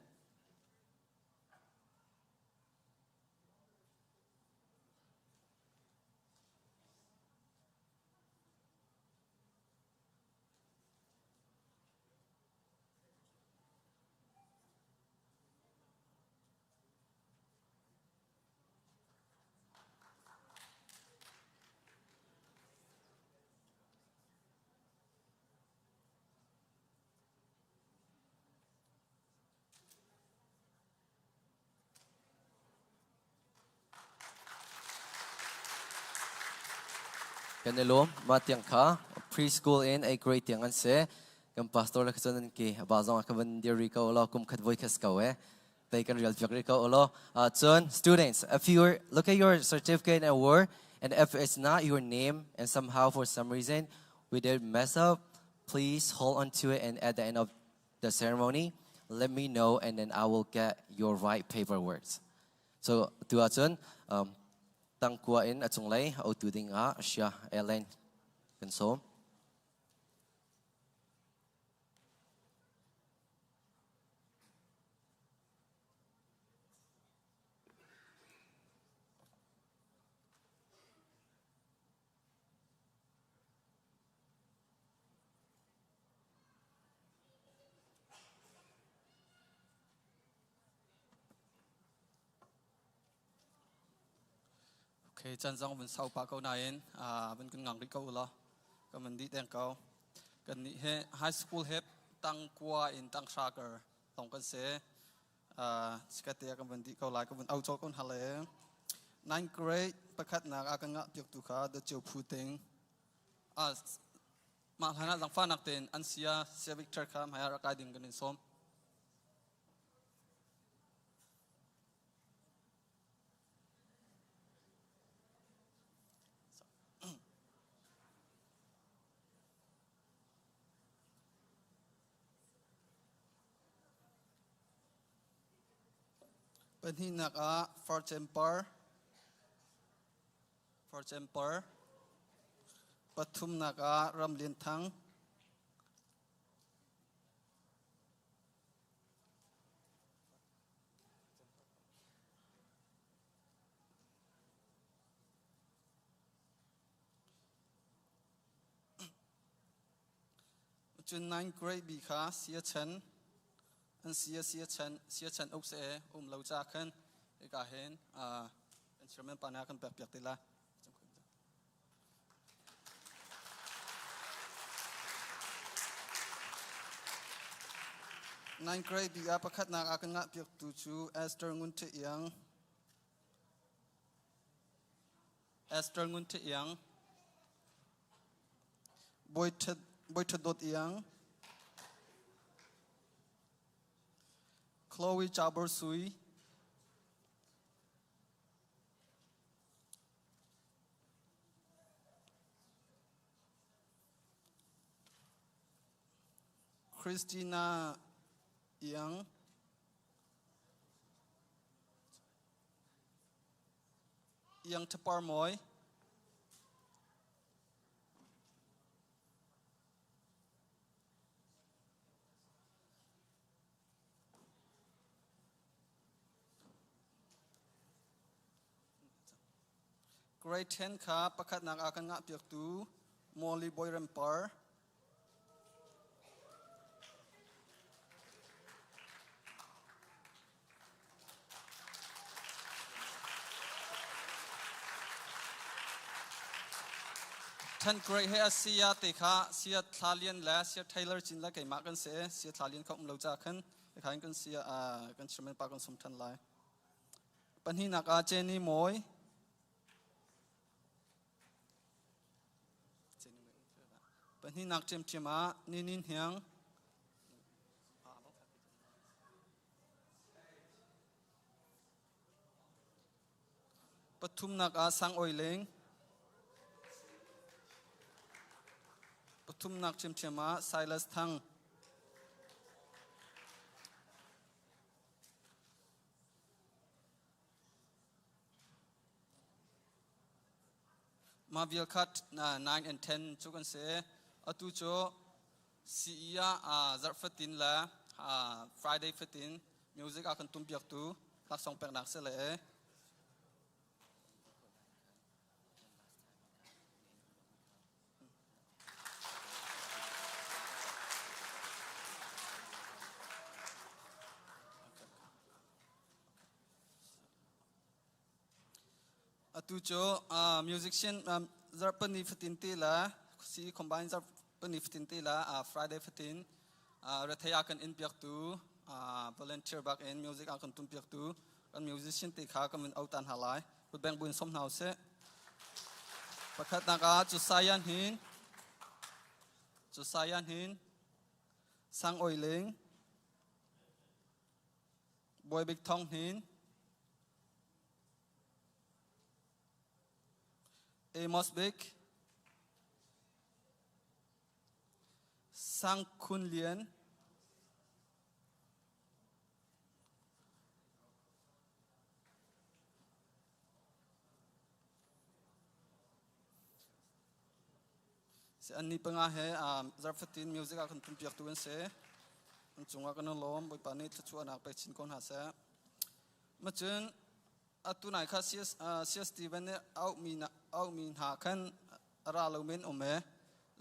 กันในลมมาเตียงข้า preschool in ไอ้ grade เตียงอันเสกัน pastor ลักษณะนี้บางอย่างกันเดียริกาโอลอกุมขัดไว้คัสกาวแต่กันเรียลฟิกริกาโอลอจน students if you look at your certificate and award and if it's not your name and somehow for some reason we did mess up please hold on to it and at the end of the ceremony let me know and then I will get your right paperwork so ตัวจนตั้งกัวอินจงเลยเอาตัวดิ่งเชียเอเลนกันสมโอเคจันทร์จังวันเสาร์ปากเขาหน่อยเป็นกันงังริเขาเหรอก็มันดีแดงเขากันนี่เฮไฮสคูลเฮปตั้งกัวอินตั้งชาเกอร์ตรงกันเสียสกัดเตียกันมันดีเขาหลายกันมันเอาโจกันฮัลโหลนั่นเกรดประคัดนักอากันงะเปียกตุขาเดจิวพูติงมาขณะหลังฟ้านักเต้นอันเสียวิกเตอร์ครับให้รักการดิ่งกันในส้มเป็นที่นักfor example ปฐุมนักรำเลียนทั้งจุดนั้นเกรดบีค่ะเสียฉันอันเสียฉันอุกเสเราจากขึ้นอีกาเห็นอินสตรูเมนต์ปานากันแบบเปียกติละนั่นเกรดบีประคัดนักอากันงะเปียกตูจูเอสเตอร์งุนเทียงบอยทดดเอียงChloe Chabersui Christina Yang Tepar Moy Grade 10ครับประคัดนักอากันงะเปียกตูมอลลีบอยเรมปาร์ท่านเกรดให้เสียติค่ะเสียทาเลียนและเสียไทเลอร์จินและไก่มากันเสียทาเลียนเขาเราจากขึ้นไอ้ขายกันเสียกันสมัยปากันสมทันไลปัญหานักเจนี่มอยเป็นที่นักเจมนินเฮียงปทุมนักสังออยเลงปทุมนักเจมไซลัสทังมาวิลคัต9 and 10จุกันเสอตุโจซียZarhpiละ Friday 15 music อากันตุ้มเปียกตูลักสองแปลงนักเสลอตุโจmusician Zarhpi นี่15ตีละsi combine Zarhpi นี่15ตีละ Friday 15รัฐยากันอินเปียกตูvolunteer back in music อากันตุ้มเปียกตูกัน musician ตีขากันเป็นเอาตันหาลายบุดแบงบุญสมหาวเสป Pakat naga Jusayan hin Sang Oiling Boy Big Thong hin Amos Big Sang Kun Lien Se ani pengahe Zarhpi music akan tumpiak tuan se Cunga kena lom boy pani tecu anak pecin kon hasa macun atunai kha sia Steven ne au min ha kan ara lomin ome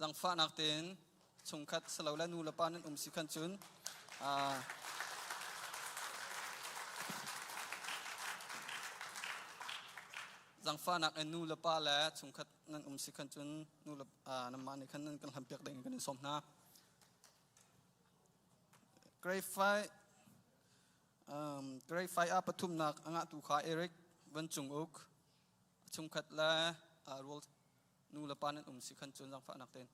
lang fa nak ten chungkhat salawla nu la panin sikan chun zang fa nak nu la pa la chungkhat nan sikan chun nu la namani khan nan kan hampiak deng kan somna Grade 5 apa tum nak angat tu kha Eric van chung uk chungkhat la role nu la panin sikan chun zang fa nak ten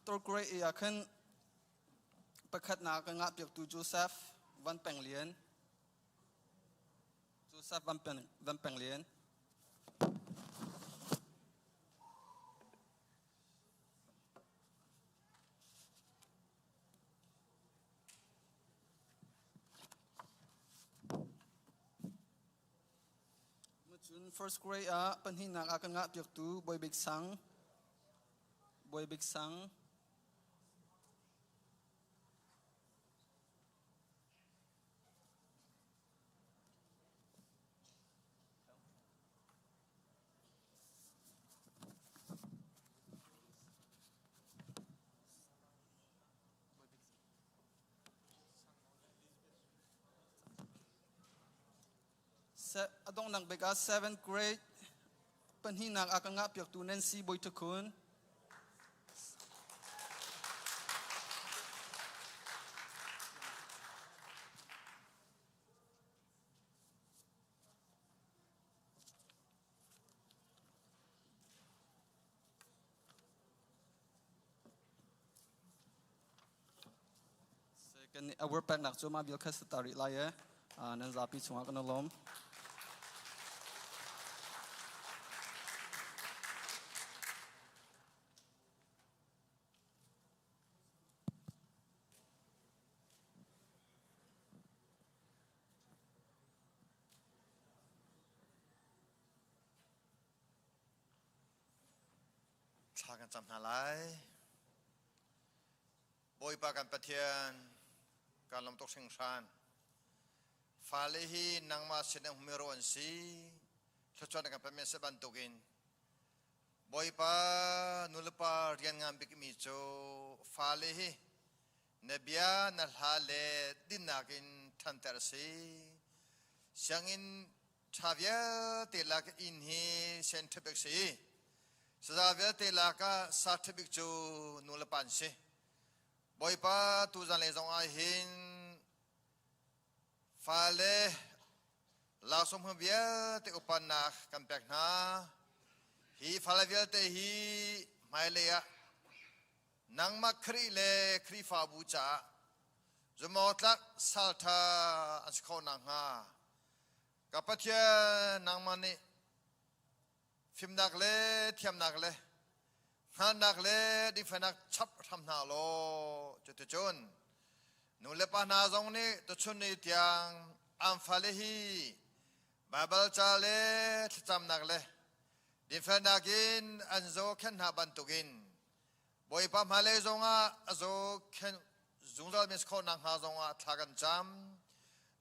Tor grade akan pakat nak angat piak tu Joseph van Penglien Joseph van Penglien first grade panhin nak akan ngap piak tu Boy Big Sang adong nang bega 7th grade panhin nak akan ngap piak tu Nancy Boy Tukun second our pack nak cuma bil khas tarik la ya nan Zarhpi chunga kana lom Chagan jam nalai boy pakan patian kalam tok sing san falehi nangma sedang meron si sesuatu dengan pemen sebantukin boy pa nulpa rian ngambik mico falehi nebia nalhale dinakin tantersi siangin chavia telak inhi sentebek si Sejavia telaka certificate jo nulapan si. Boy pa tu jan lezong ahin fale langsung hambia te upanak kampek na hi fale via te hi mailea nang makri le kri fa buca zumotlak salta askau nang ha kapatia nang mani Film nak le, tiam nak le, Hmannak le, di fenak chap tham na lo, jun. Nule pa na zong ni, to chun ni tiang, am fale hi, Bible cha le, cham nak le, di fenakin anzo ken ha bantukin. Boy pa male zonga, azo ken zungzal mis ko nang ha zonga thagan cham.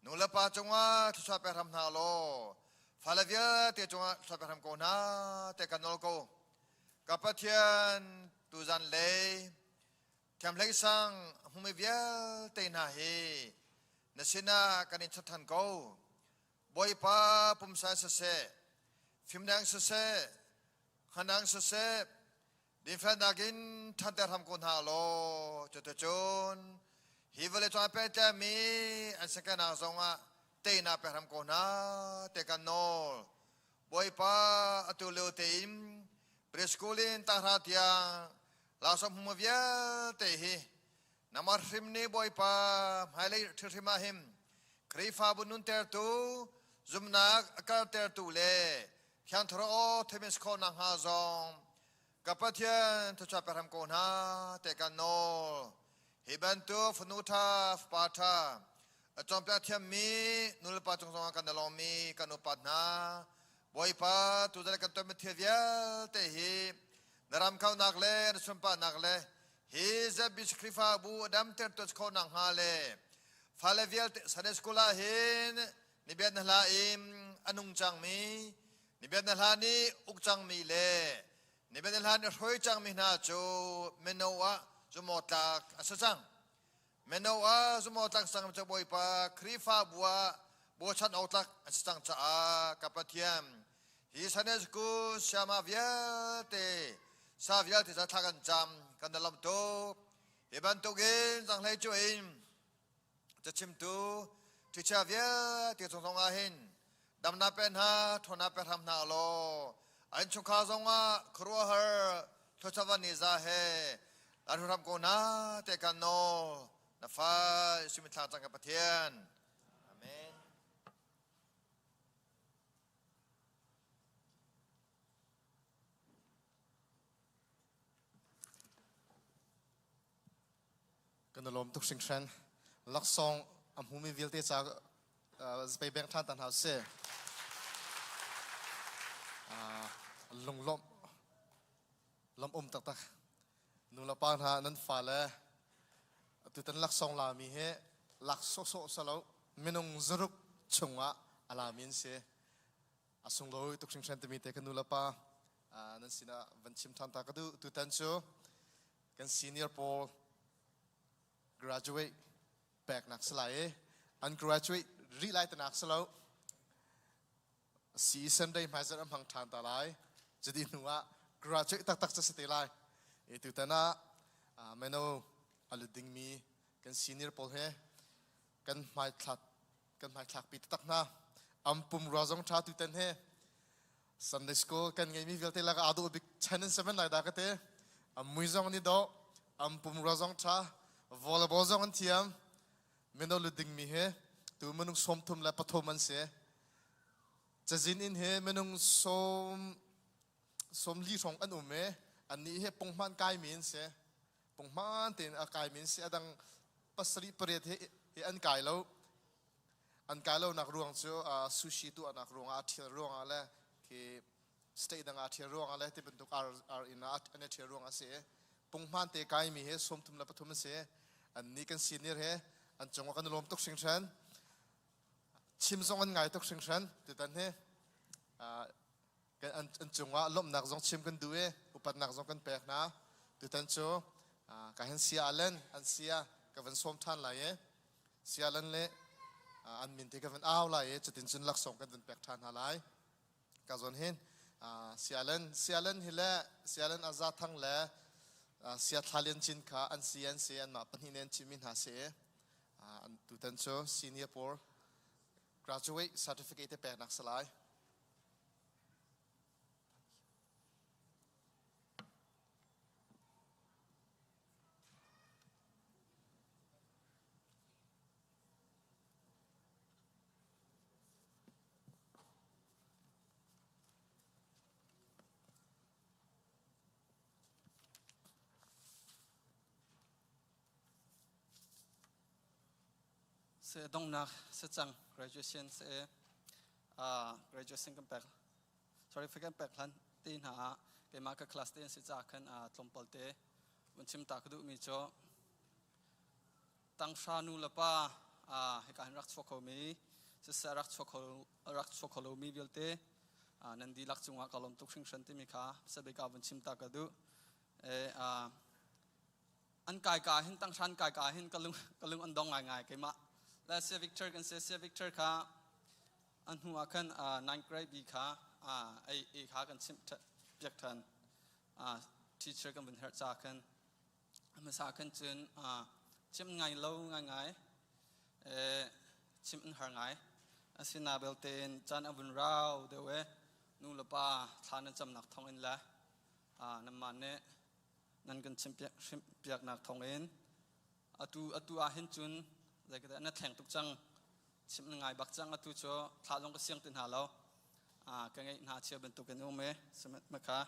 Nule pa chunga, chap tham na lo. Falavia te chunga saperam ko na te kanol ko kapatian tuzan le tiam lei sang humivia te na he nasina kanin chatan ko boy pa pumsa se fimdang se hanang se ดินแฟนนักินทันแต่ทำคนหาโลจุดจนฮิวเลตอนเป็นจะมีอันสังกันนาสงะเตน่าไปทำคนหาเตกันโนบอยป้าตุเลวเติมปริสคูลินตาราตยังลาสมมุเวียเตฮีนามาริมนีบอยป้าไฮไลท์ทริมาหิมครีฟาบุนุนเตอร์ตูซุมนักอากาศเตอร์ตูเล่ขันทรโอเทมิสโคนังฮาซองกับปะเทียนทุจาไปทำโกนาเตกันโนฮิบันตูฟนุทาฟปาทาจอมปะเทียมมีนุลปาจงสงกันดลอมีกันอุปัตนาบอยปาตุจากันตัวเมเทียเตฮีนรำเข้านักเล่นสุมปานักเล่ฮิจะบิสคริฟาบูดัมเตอร์ตุสโคนังฮาเล่ฟาเลเวียลสันสกุลาหินนิเบียนลาอิมอนุงจังมีนิเบียนลานีอุกจังมีเล่นิเบนลานรวยจังมินาจูเมโนวะจุโมตักอสจังเมโนวะจุโมตักสังจะบอยปาครีฟาบัวบัวชันอตักอสจังจ้ากับปะเทียมฮิสันสกุชามาเวียเตซาเวียเตจะทักันจำกันดลมโตฮิบันตุกินจังเลยจุอินจะชิมตูที่ชาเวียเตจงอาหินดำนาเป็นฮาทนาเป็นทำนาโลอันชุกาซงะครัวเฮอทุชวันนิซาเฮอันทุรำโกนาเตกันโนนาฟ้าสุมิทาจังกับปะเทียนอาเมนกันลมทุกสิ่งชันลักซองอัมหูมีวิลเตจากไปแบ่งท่านตันหาเซ่ลงลมตักนูละปานหานั้นฝ่าเลยตุตันลักซองลามีเฮลักโซสลาวเมนงซรุกชงะอาลามินเซอาสงโลยตุกสิ่งชันตมีเตกันนูละปานั้นสินะวันชิมทันตากดูตุตันโชกันซีเนียร์โป graduate แบกนักสลาย undergraduate รีไลท์นักสลาวซีซันได้มาจากอังทานตาลายจะดีนัว graduate ตักจะสติลายตุตันเมนูอลุดิงมีกัน senior โปลเฮกันไม่คลักปีตักนะอัมพุมรอซงชาตุตันเฮ Sunday school กันไงมีเวลเตลักอาดูบิกชันเซเว่นไรดักเตอัมมุยซงนี่ดออัมพุมรอซงชาวอลเลย์บอลซงอันเทียมเมนูลุดิงมีเฮตัวมนุษย์สมทุมและปฐมันเสจะจินอินเฮเมนุษย์สมลีสองอันอุเมอันนี้เฮปงมันกายมินเสปงมันเต็นอากายมินเสดังปัสริปเรตเฮอันกายเรานักรวงเจ้าซูชิตัวนักรวงอาเทียรวงอะไรคือสเตย์ดังอาเทียรวงอะไรที่เป็นตุกอาร์อินอาร์อันนี้เทียรวงอาเสปงมันเตกายมีเฮสมทุมและปฐมเสอันนี้กันซีเนียร์เฮอันจงว่ากันลมตกสิงชันชิมซองอันไงตกสิงชันตุตันเฮกันอันจงว่าลมนักซองชิมกันดูเออุปนักซองกันแปลกนะตุตันโจกันเห็นเสียอันอันเสียกับวันสมทันไหลเสียอันเล่อันมินที่กับวันอ้าวไหลจะติดจุนลักซองกันเป็นแปลกทันหาไหลกันส่วนเห็นเสียอันฮิเลเสียอันอาซาทั้งเล่เสียทาเลนจินขาอันเสียมาปนิเนนชิมินหาเสียอันตุตันโจ senior por graduate certificate แปลนักสลายเสดงนักเสจัง graduation เสgraduation กันแปลก sorry ฟิกันแปลกลันตีนหาเกมากับคลาสเตียนสิจากกันตลมปลเตวันชิมตากดูมีโจตั้งชานูละป้าให้การรักชกเขามีจะเสรักชกเขามีเบลเตนันดีรักจุงกาลมตุกชิงชันติมีค่ะเสเบกาวันชิมตากดูอันกายเห็นตั้งชันกายเห็นกะลุงอันดองง่ายเกมาและเสียวิกเตอร์กันเสียวิกเตอร์ค่ะอันหัวกัน9 grade บีค่ะไอค่ะกันชิมเปียกทัน teacher kan ben her cha kan ma sa kan chun chim ngai lo ngai chim an har ngai asina belten chan abun rao de we nu la pa than cham nak thong in la nam man ne nan kan chim piak nak thong in atu a hin chun zai ka na thleng tuk chang chim ngai bak chang atu cho thla long ka siang tin ha lo ka ngai na chia ben tu kan me samat ma kha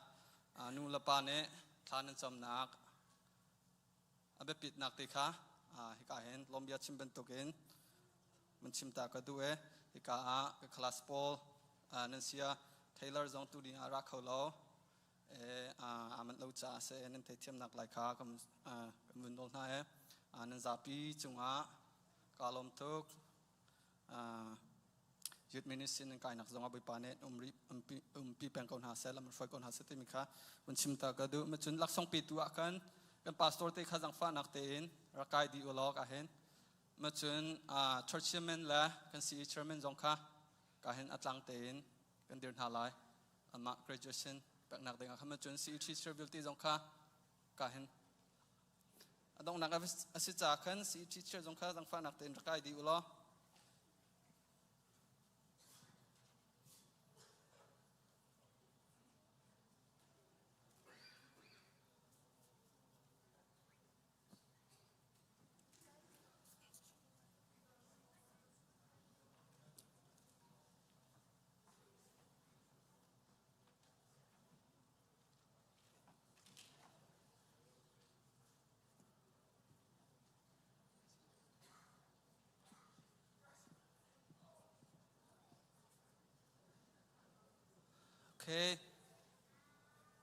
nu la pa ne than cham nak abe pit nak ti kha hi ka hen lom bia chim ben tu kenมันชิมตากระดูเอกาคลาสโปนั่นเสียเทเลอร์จงตูดีอารักเขาเรามันเราจะเสนั่นเทียมหนักหลายขากับมุนโดนให้นั่นซาปีจุงกาลมทุกยุดมินิสินกายหนักจงอาไปปานเนปีแปลงคนหาเซลมันไฟคนหาเซติมิค่ะมันชิมตากระดูมันจนลักษณะปีตัวกันพาสตอร์เตข้าจังฟ้านักเตนรักกายดีอุลอกเห็นมาจนchurch chairman และกันซี chairman จงค่ะก็เห็นอัตลังเต็นกันเดินหาลายมา graduation แบบนักเด็กค่ะมาจนซี teacher ability จงค่ะก็เห็นดงนักอาศิจากันซี teacher จงค่ะจังฟ้านักเต็นรักใครดีอุลอโอเค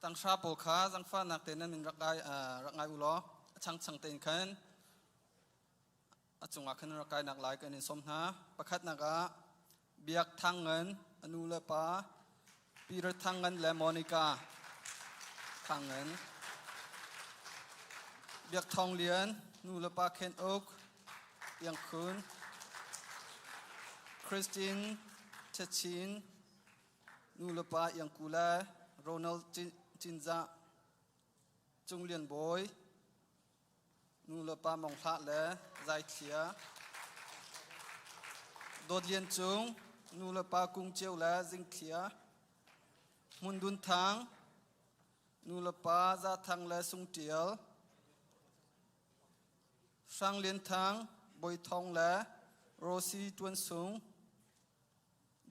ตั้งชาโปขาจังฟ้านักเต้นนั้นรักไงอุลอช่างเต้นขันจงอาขันรักไงนักหลายกันในสมหาประคัดนักเบียกทางเงินอนุเลปาปีรทางเงินและโมนิกาทางเงินเบียกทองเหรียญนูเลปาเคนโอ๊กยังคุณคริสตินเชชินนูเลปายังกูลาโรนัลจินซาจุงเลียนบอยนูเลปามองพระและใจเขียโดดเลียนจุงนูเลปากุ้งเจียวและจิงเขียมุนดุนทางนูเลปาซาทางและสุงเตียวช่างเลียนทางบอยทองและโรซี่ตวนสูง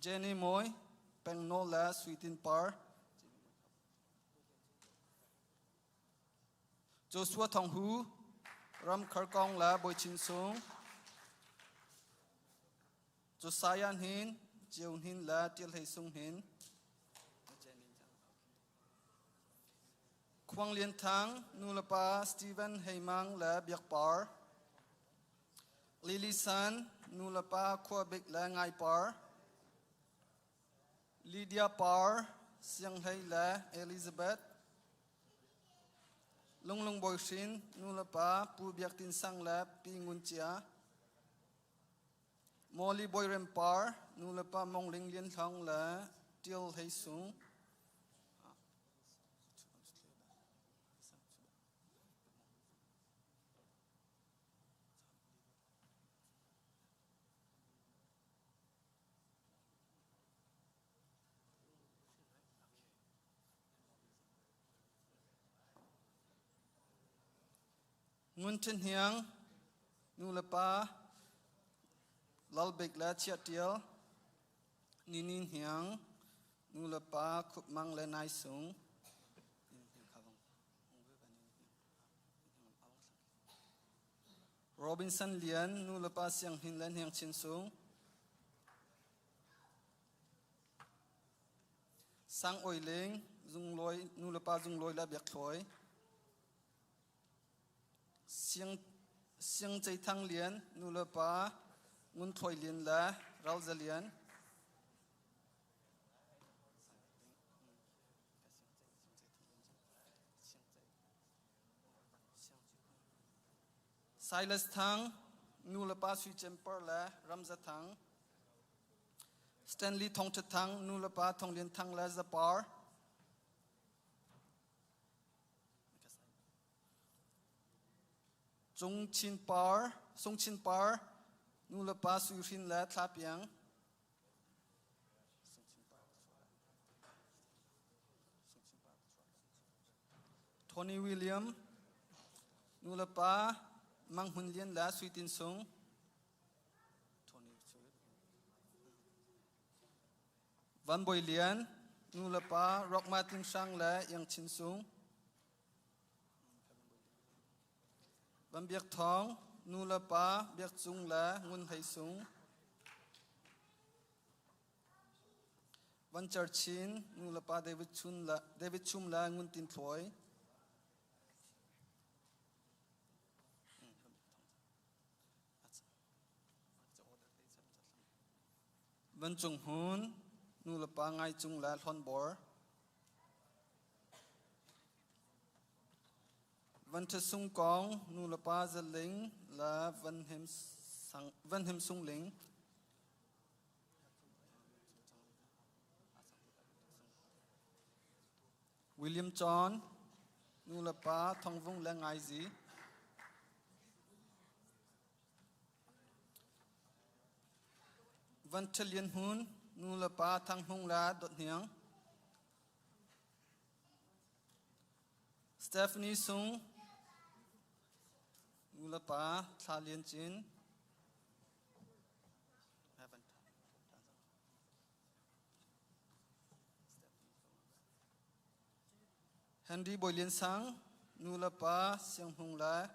เจนี่มอยแปงโนและสวีตินปาร์โจสัวทองหูรำคาร์กองและบอยชินซงโจสายันหินเจียวหินและเตียลไหซุงหินควงเลียนทางนูลปาสตีเวนไฮมังและเบียกปาร์ลิลิสันนูลปาควาเบกและไงปาร์ลีเดียปาร์เซียงไฮและเอลิซาเบธลุงบอยชินนูลปาปูเบียกตินสังและปีงุนเจียมอลีบอยเรมปาร์นูลปามองลิงเลียนทองและเตียวไหซุงงุนเชนเฮียงนูเลปาลลเบกและเชียเตียวนินเฮียงนูเลปาขุบมังและนายสูงโรบินสันเลียนนูเลปาเสียงหินและเฮียงชินสูงสังออยเลงจุงลอยนูเลปาจุงลอยและเบียกถอยเสียงใจทางเลียนนูเลปางุนถอยเลียนและเราจะเลียนไซเลสทางนูเลปาสวีเจมเปอร์และรัมจะทางสแตนลีย์ทองจะทางนูเลปาทองเลียนทางและจะปาร์ Sung Chin Par, Nula Pa Surin La Tlapiang. Tony William, Nula Pa Mang Hun Lian La Suitin Sung. Van Boy Lian, Nula Pa Rock Martin Shang La Yang Chin Sung. Van Biak Thong, Nula Pa Biak Chung La Ngun Hai Sung. Van Charchin, Nula Pa David Chum La Ngun Tin Thoi. Van Chung Hun, Nula Pa Ngai Chung La Thon Bor. Van Thơ Sung Kong, Nula Pa Zaling La Van Him Sung Ling. William John, Nula Pa Thong Vung La Ngai Zi. Van Tilian Hun, Nula Pa Thang Hung La Dot Hiang. Stephanie Sung, Nula Pa Tha Lien Chin. Henry Boy Lien Sang, Nula Pa Siang Hung La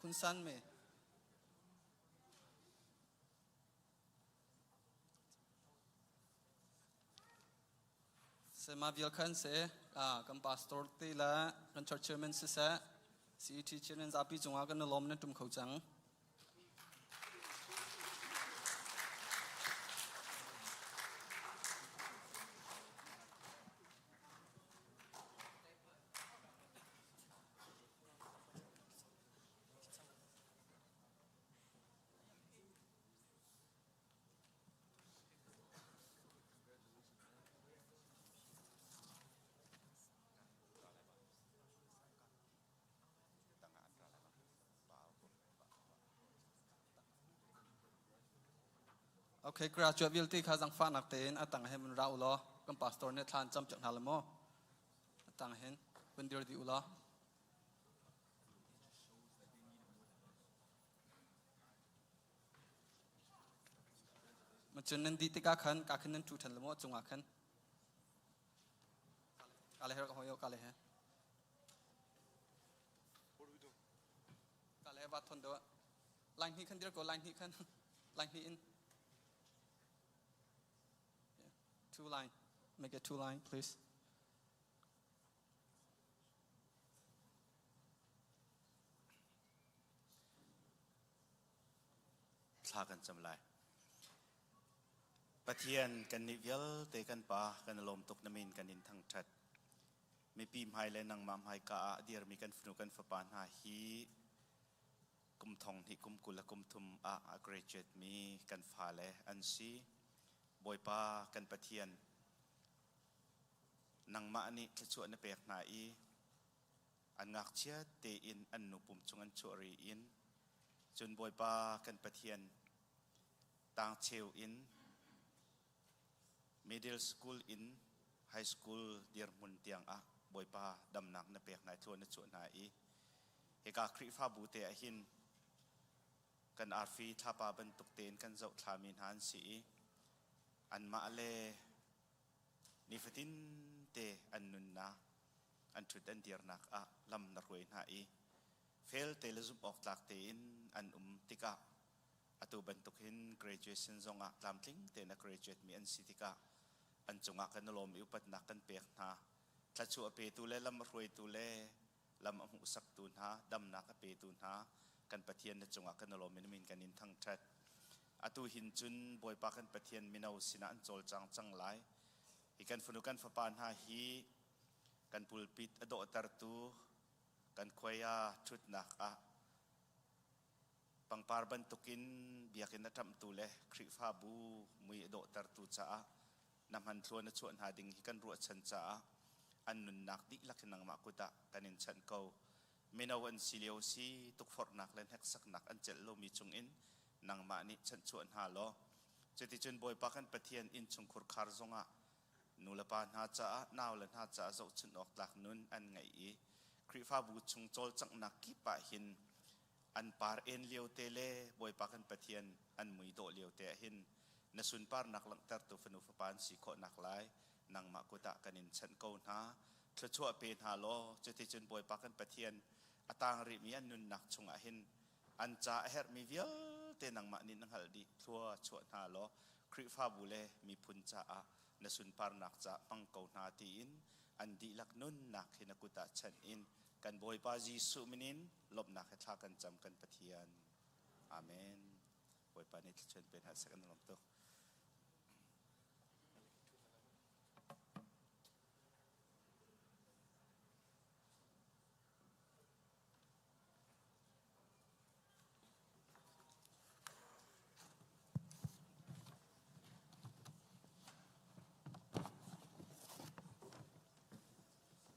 Kun San Me. Se ma vial khan se kan pastor te la kan church chairman se sa CET chairman Zarhpi Chungkhar kan lom na tum khau chang. Okay, graduate will take Hazang Hmannak ten atang hem raulo kan pastor ne than cham chak halamo atang hen bendir di ula. Macam nanti tika kan nan tu than lamo chunga kan. Kale her ko yo kale he. Kale ba thon do. Line hi kan dir ko line hi kan line hi in. Two line. Make it two line, please. Thakan chamlai. Pathian kan nivyal te kan pa kan lom tok namin kanin thang that. Mi pim hai le nang mam hai ka dir mi kan fnu kan fapan ha hi kum thong hi kum kula kum thum a graduate mi kan fa le an si boy pa kan pathian nang ma ni tchu na pek na I an ngak chia te in an nu pum chung an chori in chun boy pa kan pathian tang cheu in middle school in high school dir mun tiang a boy pa dam nak na pek na thon na chu na I he ka khri fa bu te a hin kan arfi thapa ban tuk ten kan zau thlamin han si an ma le ni fatin te an nun na an thut an dir nak a lam na roi na I fail te le zum ok tlak te in an tika atu ban tuk hin graduation zonga lam tling te na graduate mi an sitika an chunga kan lom I upat nak kan pek na tla chu ape tu le lam roi tu le lam hu sak tu na dam nak ape tu na kan pathian na chunga kan lom min kan in thang that atu hin chun boy pa kan pathian minau sina an chol chang chang lai ikan funukan fapan ha hi kan pulpit ado tar tu kan khoya thut nak a pangpar ban tukin biakin na tam tu le khri fa bu mui ado tar tu cha a nam han thluan na chuan ha ding hi kan ruat chan cha an nun nak di lakinang ma kuta kanin chan ko ไม่นาวันสิเลียวซีตุกฟอร์นักเล่นแฮกสักนักอันเจลโลมีจงอินนางมานิฉันชวนหาโลจะติจนบอยปากันปะเทียนอินชงคุรคาร์ซงะนูละปานหาจ้านาวเล่นหาจ้าจะชุนออกหลักนุนอันไงอีคริฟ้าบูชงโจลจังนักกิปะหินอันปาร์เอ็นเลียวเตเลบอยปากันปะเทียนอันมุยโตเลียวเตหินนสุนปาร์นักหลังเตอร์ตุฟนุฟปานสีโคนักไลนางมากุตะกันินฉันโกนาชั่วเป็นฮาโลจะติจนบอยปากันปะเทียนอตางริมีอันนุนนักชงอาหินอันจ่าเฮร์มีเวียเตนังมานินนังฮัลดีทั่วชั่วฮาโลคริฟ้าบุเลมีพุนจ่านสุนปาร์นักจ่าปังโกนาตีอินอันดีลักนุนนักหินักุตะฉันอินกันบอยปาจีสุมินินลบนักทากันจำกันปะเทียนอาเมนบอยปานิชเชนเป็นหัสกันลำตัว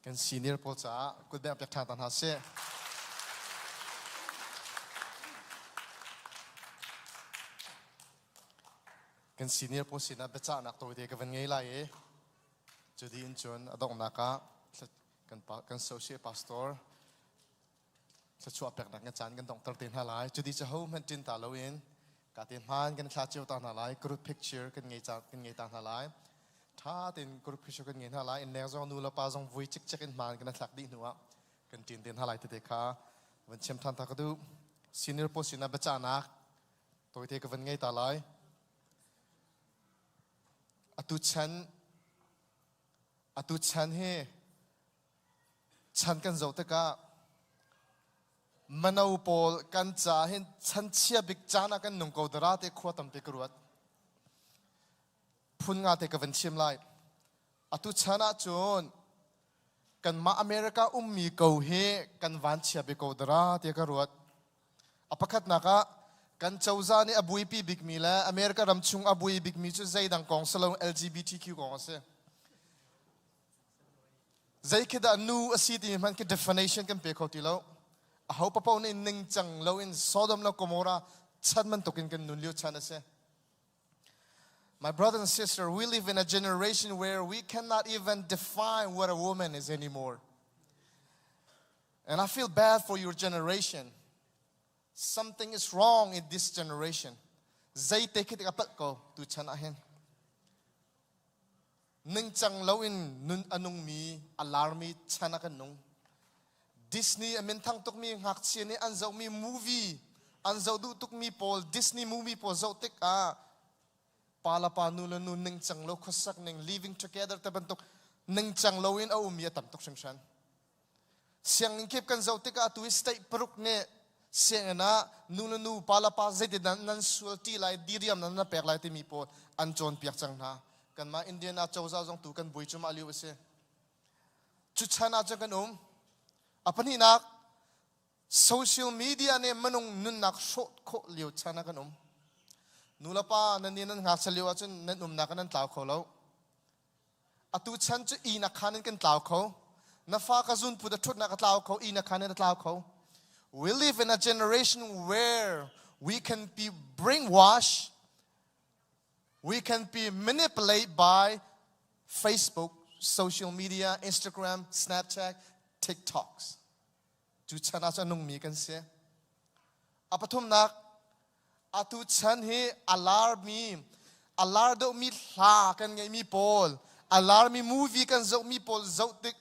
กันซีเนียร์โพจ้ากุดแบบจากทางตันหาเซ่กันซีเนียร์โพสินะเบจ้านักตัวเด็กกันไงล่ะจุดที่อินจวนอดองนักกันโซเชียลพาสตอร์จะช่วยแปลกนักกันจานกันต้องตัดเต็นหาลายจุดที่จะหูมันจินตาเราเองการเต็นมันกันชาเจียวตาหาลายกรุ๊ปพิกเจอร์กันไงจานกันไงตาหาลายถ้าเต็นกรุ๊ปพิกเจอร์กันไงหาลายอินเนอร์จองนูละปาจองวุ้ยจิกจิกกันมันกันหลักดีหนัวกันจินเต็นหาลายที่เด็กข้าวันเชื่อมทันตากระดูซีเนียร์โพสินะเบจ้านักตัวเด็กกันไงตาลายอตุชันเฮฉันกันเจ้าตะกะมันเอาปอลกันจ่าเห็นฉันเชียบิกจานักันนุ่งกอดราเตขวดตั้มเตกรวดพุ่งงาเตกวันชิมไลอตุชันอาจวนกันมาอเมริกามีเกาเฮกันวันเชียบิกอดราเตกรวดอภักนักะกันเจ้าจานี่อบุยปีบิกมีแล้วอเมริการำชุงอบุยบิกมีจุดใจดังกองสลง LGBTQ กองเสียใจคิดว่านูอาศัยที่มันคือ definition กันเปรียบเขาที่เราเขาพอๆนี่หนึ่งจังเราอินโซดอมและกอโมราชัดมันตกินกันนุนเลี้ยวชันเสีย My brother and sister, we live in a generation where we cannot even define what a woman is anymore. And I feel bad for your generation. Something is wrong in this generation. Zay take it kapat ko tu chanahin. Ning chang lawin nun anung mi alarmi chanakan nung. Disney amin thang tuk mi ngak chini anzaw mi movie. Anzaw du tuk mi pol Disney movie po zaw tik pala pa nula nun ning chang law khosak ning living together tabantok ning chang lawin au mi atam tuk sangsan. Siang ingkip kan zaw tik tu stay peruk ne siang na nu pala pa zay nan sulti lai diriam nan na pek lai ti mi po anjon piak chang na kan ma Indian na chawza jong tu kan bui chuma aliu se chuchana jang kan apan hinak social media ne manung nun nak shot kho liu chana kan nula pa nan nan ngak saliu achun nan na kan tlaw kho lo atu chan chu I na khanin kan tlaw kho na fa ka zun pu da thut na ka tlaw kho I na khanin tlaw kho. We live in a generation where we can be brainwashed, we can be manipulated by Facebook, social media, Instagram, Snapchat, TikToks. Tu chana cha nung mi kan se. Apathum nak atu chan he alar do mi tha kan ngai mi pol, alar mi movie kan zo mi pol zo tik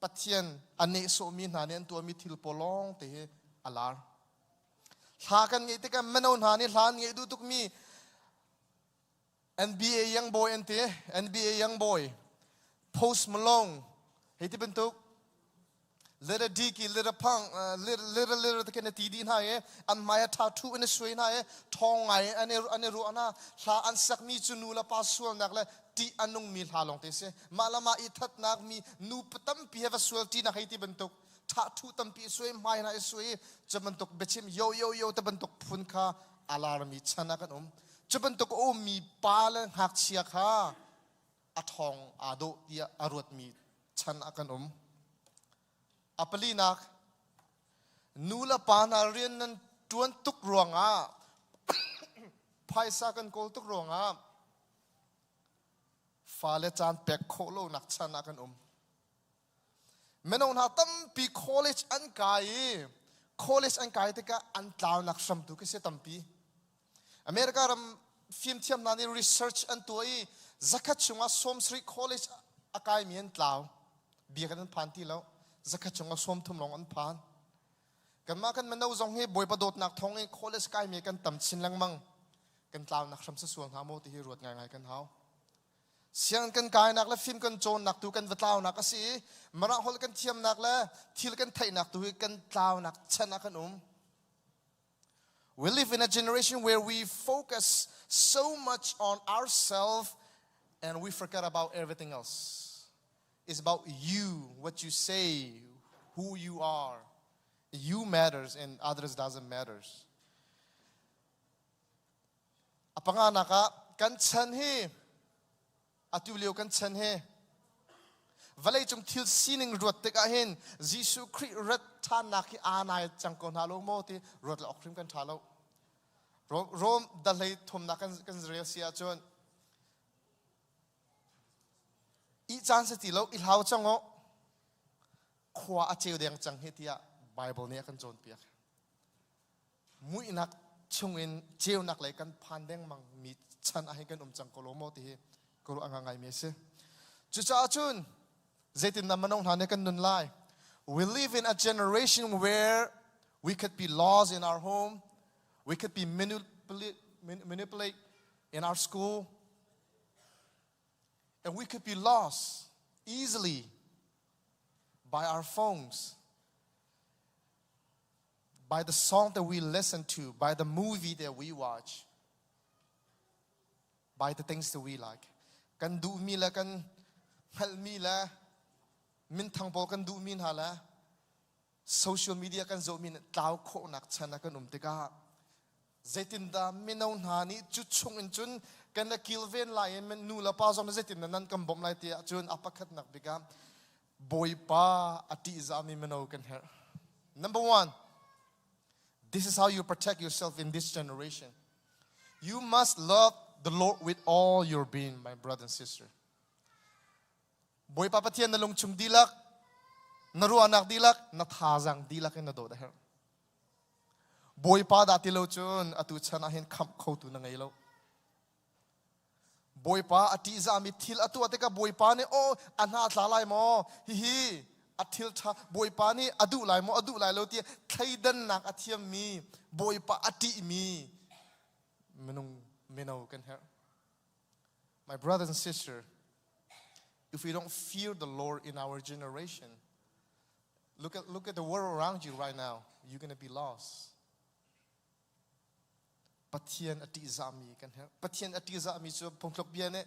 pathian ane so mi nanen tu mi thil polong te alar tha kan ngai te kan manon hani hlan ngai du tuk mi NBA young boy ante NBA young boy Post Malone heti bentuk little diki little punk little the kind of tidi na and my tattoo in the sway na thong ai ane ru ana hla an sak mi chunula pasul nakle ti anung mi halong te se malama ithat nak mi nu patam pi have a swelti na haiti bentuk tattoo tam pi sway mai na sway jabentuk bechim yo ta bentuk phun kha alarmi chana kan jabentuk mi pal hak chia kha athong ado dia arut mi chan akan apali nak nula pa na rian nan tuan tuk ruanga paisa kan kol tuk ruanga fale chan pek kholo nak chana kan menon ha tam pi college an kai te ka an tlaw nak sam tu ke se tampi America ram film thiam nani research an toi zakat chunga somsri college akai mien tlaw bia kan phan ti lo zakat chunga som thum long an phan kan ma kan meno zong he boy padot nak thong e college kai mi kan tam chin lang mang kan tlaw nak sam sa suang ha mo ti hi ruat ngai kan hau siang kan kai nak la film kan chon nak tu kan vatlaw nak asi mara hol kan thiam nak la thil kan thai nak tu kan tlaw nak chana kan We live in a generation where we focus so much on ourselves and we forget about everything else. It's about you, what you say, who you are. You matters and others doesn't matters. Apanga naka kan chan he atulio kan chan he valai chung thil sining ruat te ka hen Jisu Christ rat tha naki anai changkon halo moti rot la okrim kan thalo rom dalai thum na kan real sia chon I chance ti lo I hau chango khwa a cheu deng chang hetia Bible ne kan chon piak mui nak chungin cheu nak lai kan phandeng mang mi chan a he kan chang kolomo ti ko angangai me se chu cha chun zaitin na manong hane kan nun lai we live in a generation where we could be lost in our home, we could be manipulated in our school, and we could be lost easily by our phones, by the song that we listen to, by the movie that we watch, by the things that we like. Kan du mi la kan hal mi la min thang pol kan du min hala social media kan zo min tlaw kho nak chana kan tika zaitin da minon hani chu chung in chun kan na kilven lai men nu la pa zom zaitin nan kam bom lai tia chun apakhat nak bigam boy pa ati zami meno kan her. Number 1, this is how you protect yourself in this generation. You must love the Lord with all your being, my brother and sister. Boy pa pathian na lung chung dilak naru anak dilak na thazang dilak na do da her. Boy pa dati lo chun atu chana hin kham kho tu na ngai lo. Boy pa ati zami thil atu ateka boy pa ne o anha tlalai mo hi athil tha boy pa ni adu lai mo adu lai lo ti thaidan nak athiam mi boy pa ati mi menung meno can help. My brothers and sisters, if we don't fear the Lord in our generation, look at the world around you right now. You're going to be lost. Pathian ati zami kan help. Pathian ati zami so pongklok biane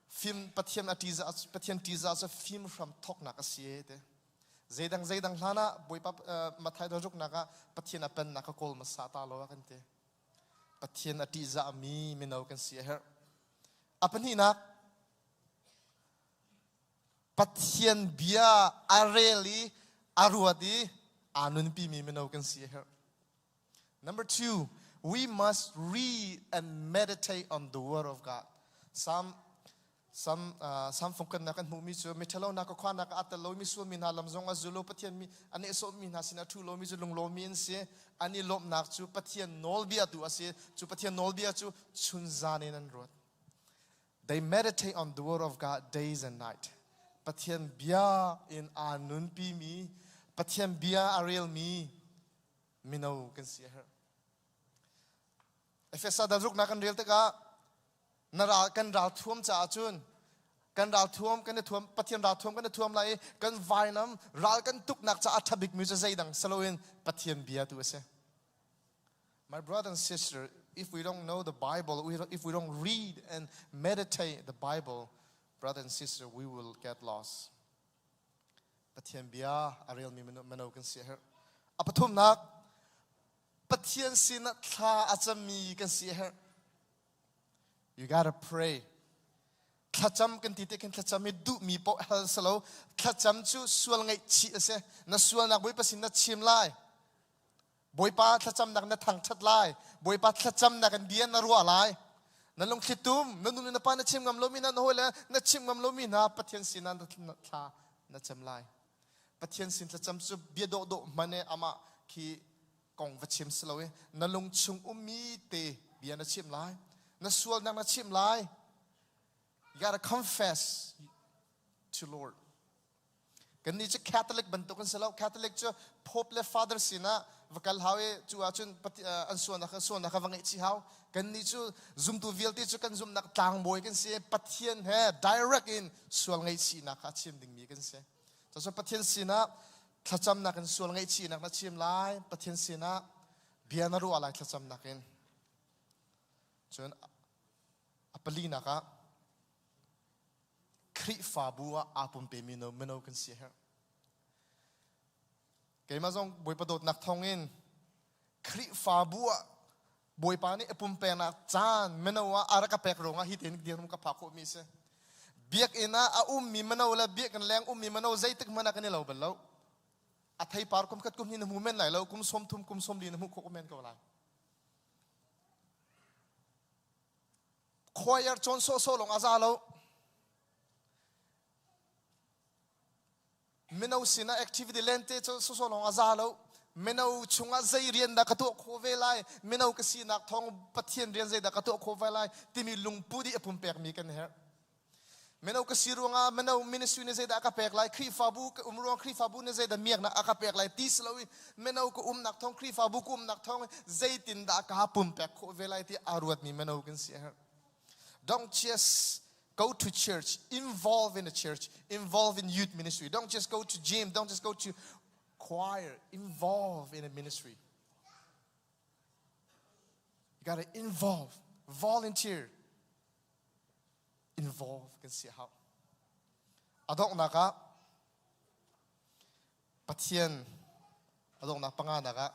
film pathian tiza so film from tok na kasie te. Zaidang lana boy pa mathai dojok naka pathian apen naka kol masata lo kan te. Pathian ati zami minau kan sie her. Apan hina pathian bia areli aruadi anun pi mi minau kan sie her. Number 2, we must read and meditate on the Word of God. Some fungkan nakan mumi so mitalo na ko na ka atalo mi so min halam zonga zulo pathian mi ani so min hasina thu lo mi zulung lo min se ani lom nak chu pathian nol bia tu ase chu pathian nol bia chu chunzane nan rot. They meditate on the Word of God days and night. Pathian bia in anun pi mi pathian bia arel mi minau kan si her. Efesa da ruk na kan real te ka nara kan ral thuam cha chun kan ral thuam kan thuam pathian ral thuam kan thuam lai kan vainam ral kan tuk nak cha athabik mu zai dang saloin pathian bia tu ase. My brother and sister, if we don't know the Bible, if we don't read and meditate the Bible, brother and sister, we will get lost. Pathian bia arel mi mano kan si her. Apathum nak pathian sin tha achami kan si her. You gotta pray. Thacham kan tite kan thacham du mi po hal salo thacham chu sual ngai chi ase na sual nak boi pasin na chim lai บอยป้าถ้าจำนักนั่นทางชัดลายบอยป้าถ้าจำนักกันเดียนน่ารัวลายนั่นลงคิดตุ้มนั่นนู่นนั่นป้านั่นชิมงำโลมีนั่นโหเลยนั่นชิมงำโลมีน่ะปะเทียนสินั่นท่านั่นจำลายปะเทียนสินถ้าจำสุบเบียดโดมันเนี่ยอามาคีกองวัดชิมสลายนั่นลงชุงมีเตเบียนั่นชิมลายนั่นส่วนนั่นชิมลาย you gotta confess to Lord กันนี้จะ Catholic บรรทุกกันเสร็จแล้ว Catholic จะ Pope และ Father สินะวักลหาเวจูอาจุนอันส่วนนักวังไอชีฮาวกันนี้จะzoom to VLT จะกัน zoom นักต่างบอยกันเสียปัทเทียนเฮ direct in ส่วนไอชีนักชิมดิ่งมีกันเสียจะส่วนปัทเทียนสินะถ้าจำนักกันส่วนไอชีนักชิมไล่ปัทเทียนสินะเบียนรู้อะไรถ้าจำนักกันจนอปลีนักคริฟาบัวอาปุ่มเปมิโนเมโนกันเสียเกี่ยมาจงบอยประโดดนักท่องอินคริฟาบัวบอยปานี่ปุ่มเปนักจานเมโนว่าอารักเปกรงอ่ะฮิตเห็นเดียวมันกับผักโคมิเสเบียกอินะอุ้มมีเมโนละเบียกันแรงอุ้มมีเมโนใจตึกมันกันนี่เราเบลล์อัฐิปาร์กุมกัดกุมนี่น้ำมูเมนไหลเรากุมสมทุมกุมสมดีน้ำมูโคกุมเมนก็ไหลคอยยาจนโซลงอาซาเราเมนูสินะ activity เล่นเตะโซลงอาซาเราเมนูชงอาใจเรียนดักตัวโคเวลัยเมนูกษีนักท่องปะเทียนเรียนใจดักตัวโคเวลัยที่มีลุงปูดีปุ่มเปกมีกันเหรอเมนูกษีรงาเมนูมินิสทรีในใจดักเปกไลครีฟาบูรวงครีฟาบูในใจดักเมียกนักเปกไลตีสลาวิเมนูก็นักท่องครีฟาบูนักท่องใจตินดักปุ่มเปกโคเวลัยที่อารวดมีเมนูกันเสีย Don't just go to church, involve in the church, involve in youth ministry. Don't just go to gym, don't just go to choir, involve in a ministry. You got to involve, volunteer. Involve, can see how. Adong naka, patien, adong na panga naka,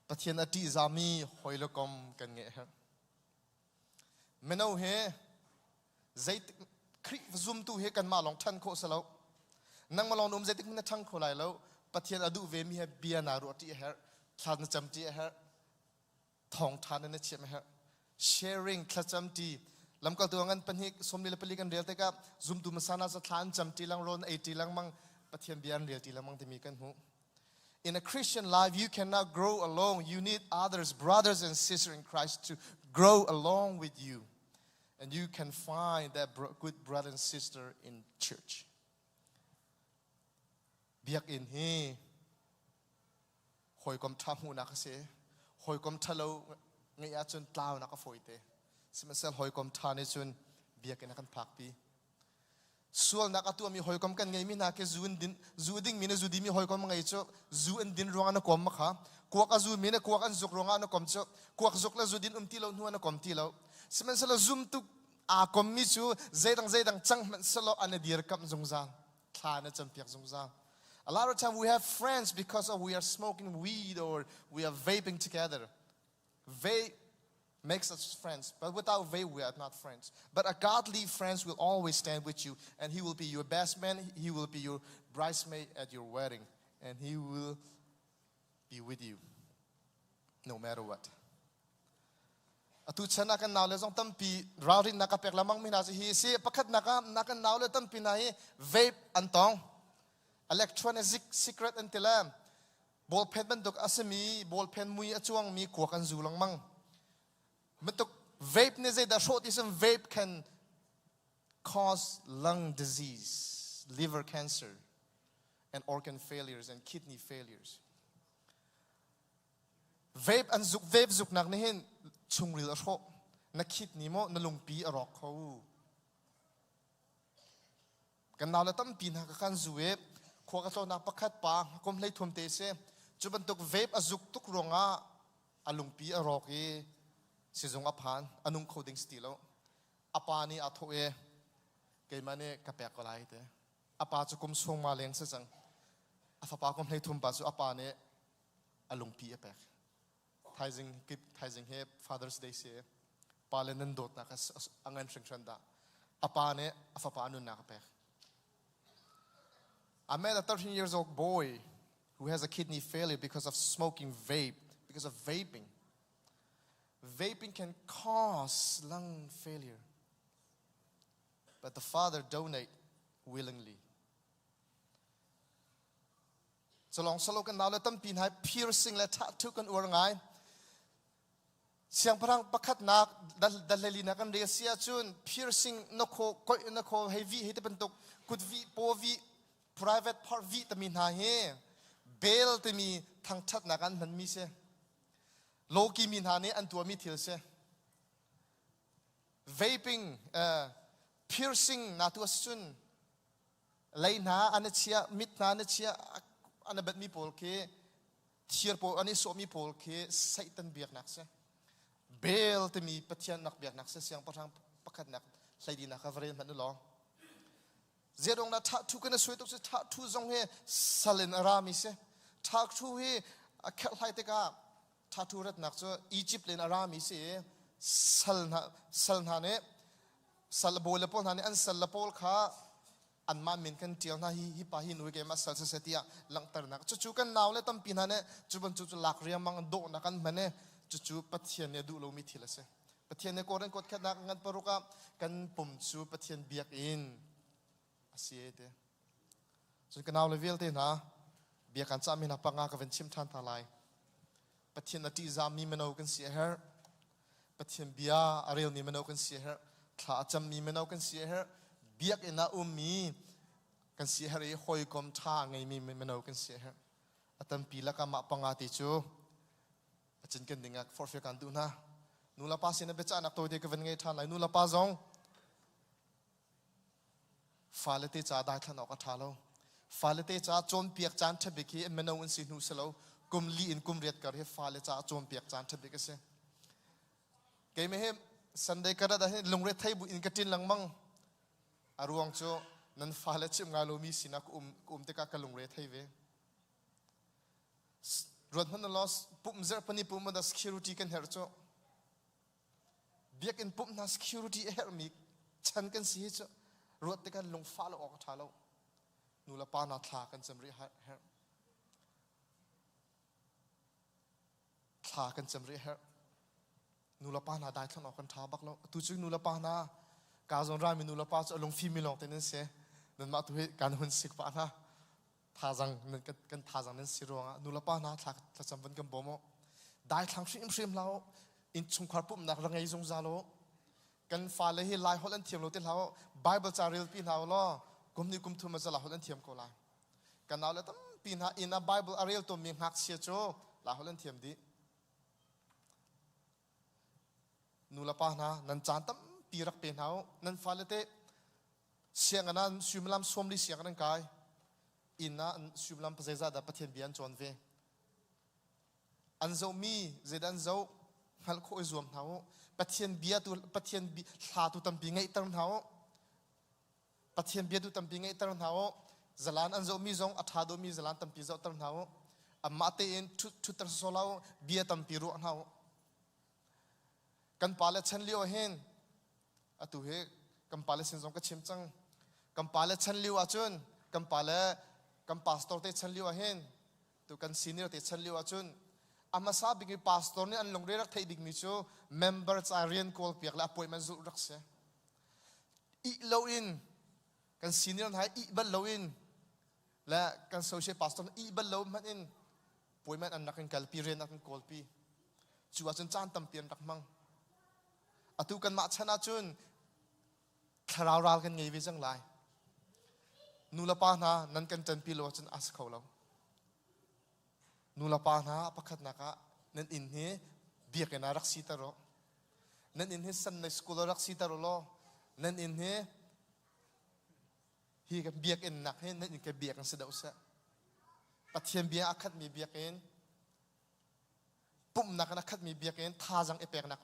patien ati zami hoilokom kan nge ha. Meno he, zait kri zoom tu he kan malong tan ko salo. Nang malong zait min thang ko lai lo, patien adu ve mi he bia na ro ti her, than cham ti her. Thawngtha na chim her. Sharing thacham ti. Lam ka tuangan panhik somni le pelikan real te ka zoom tu masana sa than cham ti lang ron 80 lang mang patien bian real ti lang mang timi kan hu. In a Christian life, you cannot grow alone. You need others, brothers and sisters in Christ, to grow along with you. And you can find that good brother and sister in church. Biak in he, hoy kom tamu nakase, hoy kom talo ngaya chun tao nakafoite. Simasel hoy kom tane chun biak in akan pakpi. Sual nakatu mi hoy kom kan ngay mi nake zuuding mina zudi mi hoy kom ngay cho zuun din ronga na kom makha. Kuwak azu mina kuwak an zuk ronga na kom cho kuwak zuk la zudin tilaw nuwa na kom tilaw. Simasel zoom tu a kom mi chu zaydang chang man salo anadir kam zungzang. Tha na champiak zungzang. A lot of time we have friends because of we are smoking weed or we are vaping together. Vape makes us friends, but without vape we are not friends. But a godly friend will always stand with you, and he will be your best man, he will be your bridesmaid at your wedding, and he will be with you no matter what. Atu chana kan naule zong tampi rawrin nakapek lamang minasi hi si pakat nakan naule tampi nahi vape antong electronic cigarette antilam ball pen bandok asemi ball pen mui achuang mi kuakan zulang mang bentuk vape ne zai da short ism vape can cause lung disease, liver cancer, and organ failures and kidney failures. Vape and vape zuk nak nihin chungril asho na kidney mo na lungpi arok ko. Kan naula tampi na kakan zuwe ko kaso napakat pa komplay thumte se chubantuk vape azuk tuk ronga alungpi arok e sizong aphan anung coding stilo apani athoe kay mane kapek ko lai te apa chu kum song ma leng sa chang afapa kom hlei thum pa chu apane alungpi apek thaizing he Father's Day se palenan dot na ka angan sengchanda apane afapa anu na kapek. I met a 13 years old boy who has a kidney failure because of smoking vape because of vaping. Vaping can cause lung failure. But the father donate willingly. So long salo kan naw le tam pin hai piercing le tattoo kan ur ngai. Siang parang pakat nak dalali na kan resia chun piercing no ko heavy hite pentuk could vi po vi private part vitamin ha he bel te mi thang that na kan man mi se loki min ha ne an tua mi thil se vaping piercing na tu sun lai na anachia mit na anachia anabat mi pol ke thier po ani so mi pol ke satan biak nak se bel te mi pathian nak biak nak se siang patang pakat nak sai di nak avren man lo zerong na tha thu kana soi tok se tha thu zong he salen arami se tha thu he akhel hai te ka tha thu rat nak cho Egypt len arami se salna ne sal bol pol ne an sal pol kha an ma min kan tiang na hi pa hi nu ke ma sal se tia lang tar nak chu kan naw le tam pin ne chu ban chu lak ria mang do na kan mane chu pathian ne du lo mi thila se pathian ne koran kot khat nak ngan paruka kan pum chu pathian biak in asiete so kan naw le vel te na biak kan cha mi na panga ka ven chim than tha lai pathian na ti za mi meno kan si her pathian bia arel mi meno kan si her tha cham mi meno kan si her biak ina mi kan si her hoi kom tha ngai mi meno kan si her atam pila ka ma panga ti chu achin kan dinga for fe kan du na nula pa sin be cha nak to de ka ven ngai than lai nula pa zong falete cha dai than ok tha lo falete cha chom piak chan thabe ki meno un si nu selo kum li in kum riat kar he fale cha chom piak chan thabe ka se ke me he sunday kara da he lungre thai bu in katin langmang aruang cho nan fale chim nga lo mi sinak te ka kalung re thai ve rod man los pum zer pani pum da security kan her cho biak in pum na security her mi chan kan si cho rod te kan lung falo ok thalo nula pa na thla kan chamri her thla kan chamri her nula pa na dai thlan ok kan tha bak lo tu chu nula pa na ka zon ra mi nula pa cho long fi mi long ten se nan ma tu he kan hun sik pa na tha jang nan kan tha jang nan sironga nula pa na thla cham ban kan bomo dai thlang shim lao in chungkhar pum nak rangai jong za lo kan fa le hi lai holan thiam lo te lao bible cha real pi naw lo kum ni kum thu ma za la holan thiam ko la kan naw le tam pi na in a bible arial to mi hak sia cho la holan thiam di nula pa na nan chan tam pirak pe naw nan fa le te siang anan sumlam somli siang nan kai inna sumlam pazeza da pathian bian chon ve anzo mi zedan zo hal kho izom naw pathian bia tu pathian bi thla tu tam pi ngai tar naw pathian bia tu tam pi ngai tar naw zalan anzo mi zong atha do mi zalan tam pi zo tar naw amma te in thu tar solaw bia tam pi ro naw kan pala chan liu hen atu he kan pala sin zong ka chim chang kan pala chan liu achun kan pastor te chan liu hen tu kan senior te chan liu achun ama sa bingi pastor ni an long re rak thai dik mi chu member cha rian call piak la appointment zu rak se I lo in kan senior hai I bal lo in la kan social pastor I bal lo man in appointment an nakin kalpi rian nakin call pi chu achun chan tam pian rak mang atu kan ma chana chun tharau ral kan ngei vi jang lai nula pa na nan kan tan pi lo chun as kholo nula pa na pakhat na ka nan in he biak na rak si taro nan in he san na school rak si taro lo nan in he hi ka biak in nak he nan in ka biak ang sedau sa pathian bia akhat mi biak in pum nak na khat mi biak in tha jang epek nak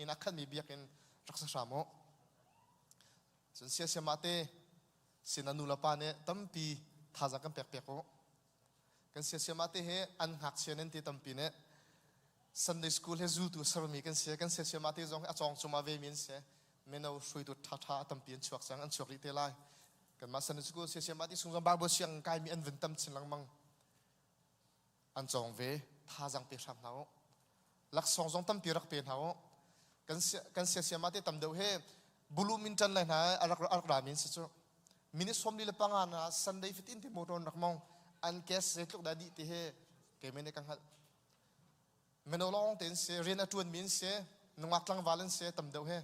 in akhat mi biak in raksa samo sun sia mate sinanula pa ne tampi tha jang kan pek ko kan sia mate he an hak sianen ti tampi ne Sunday school he zu tu sarmi kan sia mate jong achong chuma ve min se meno sui tu tha tampi an chuak sang an chuak ri te lai kan ma Sunday school sia mate sung ba bo siang kai mi an vin tam chin lang mang an chong ve tha jang pe sam naw lak song song tam pirak pen hao kan sia mate tam deuh he bulu min chan lai na arak ramin se chu mini som li le panga na Sunday 15 ti moton rak mong an kes se tluk dadi ti he ke mene kang hal menolong ten se ren atuan min se nungak lang valen se tam deuh he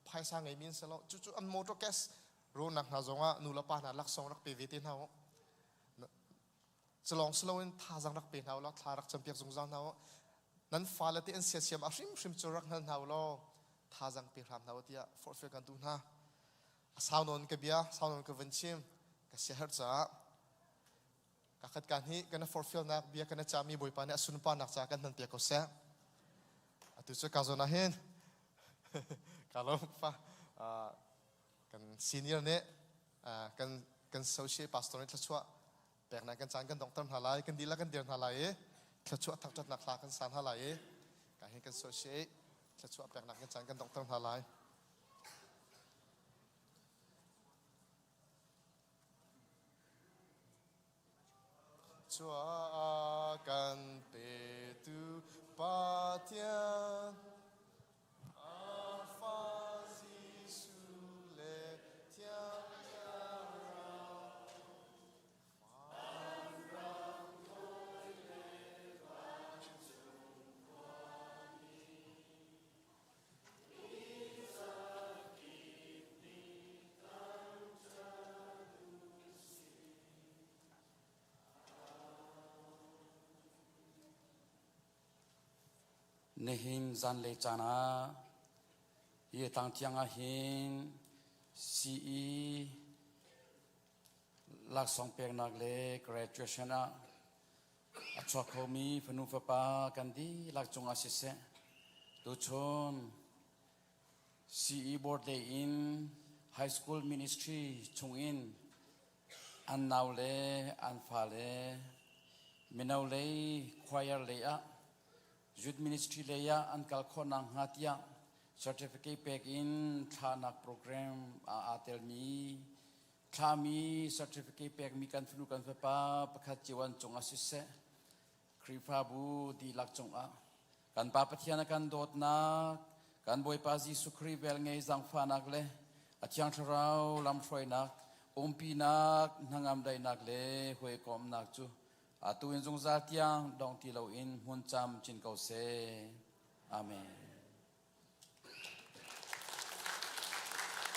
phai sa ngai min se lo chu chu an motor kes ro nak na zonga nula pa na lak song rak pe vetin hao chlong slowin tha jang rak pe hao lo thla rak champiak zung jang hao nan falati an sia siam ashim shim churak nan hao lo tha jang pe ram hao tia for fe kan tu na saunon ke bia saunon ke venchim ka shehar cha ka khat kan hi kana for feel nak bia kana chami boi pa ne sun pa nak cha kan nan pe ko se atu chu ka zona hen kalom pa kan senior ne kan associate pastor ne thachwa pek na kan chan kan doctor halai kan dila kan dir halai thachwa thak chat nak la kan san halai ka hi kan associate thachwa pek na kan chan kan doctor halai chua kan pe tu patian Nehin zan le chana ye tang tiang a hin CE lak song pek nak le graduation a chwa khomi phanu fa pa kan di lak chung a se tu chon CE board le in high school ministry chung in an naw le an fa le minaw le choir le a youth ministry leya ankal khonang hatia certificate pek in thanak program atel mi thami certificate pek mi kan flu kan pa pakhat chiwan chung asise krifa bu di lak chung a kan pa pathian kan dot na kan boi pa ji sukri bel ngei jang fa nak le athyang tharau lam throi nak ompi nak nangam dai nak le hoi kom nak chu atu in jung za tiang dong ti lo in hun cham chin kau se amen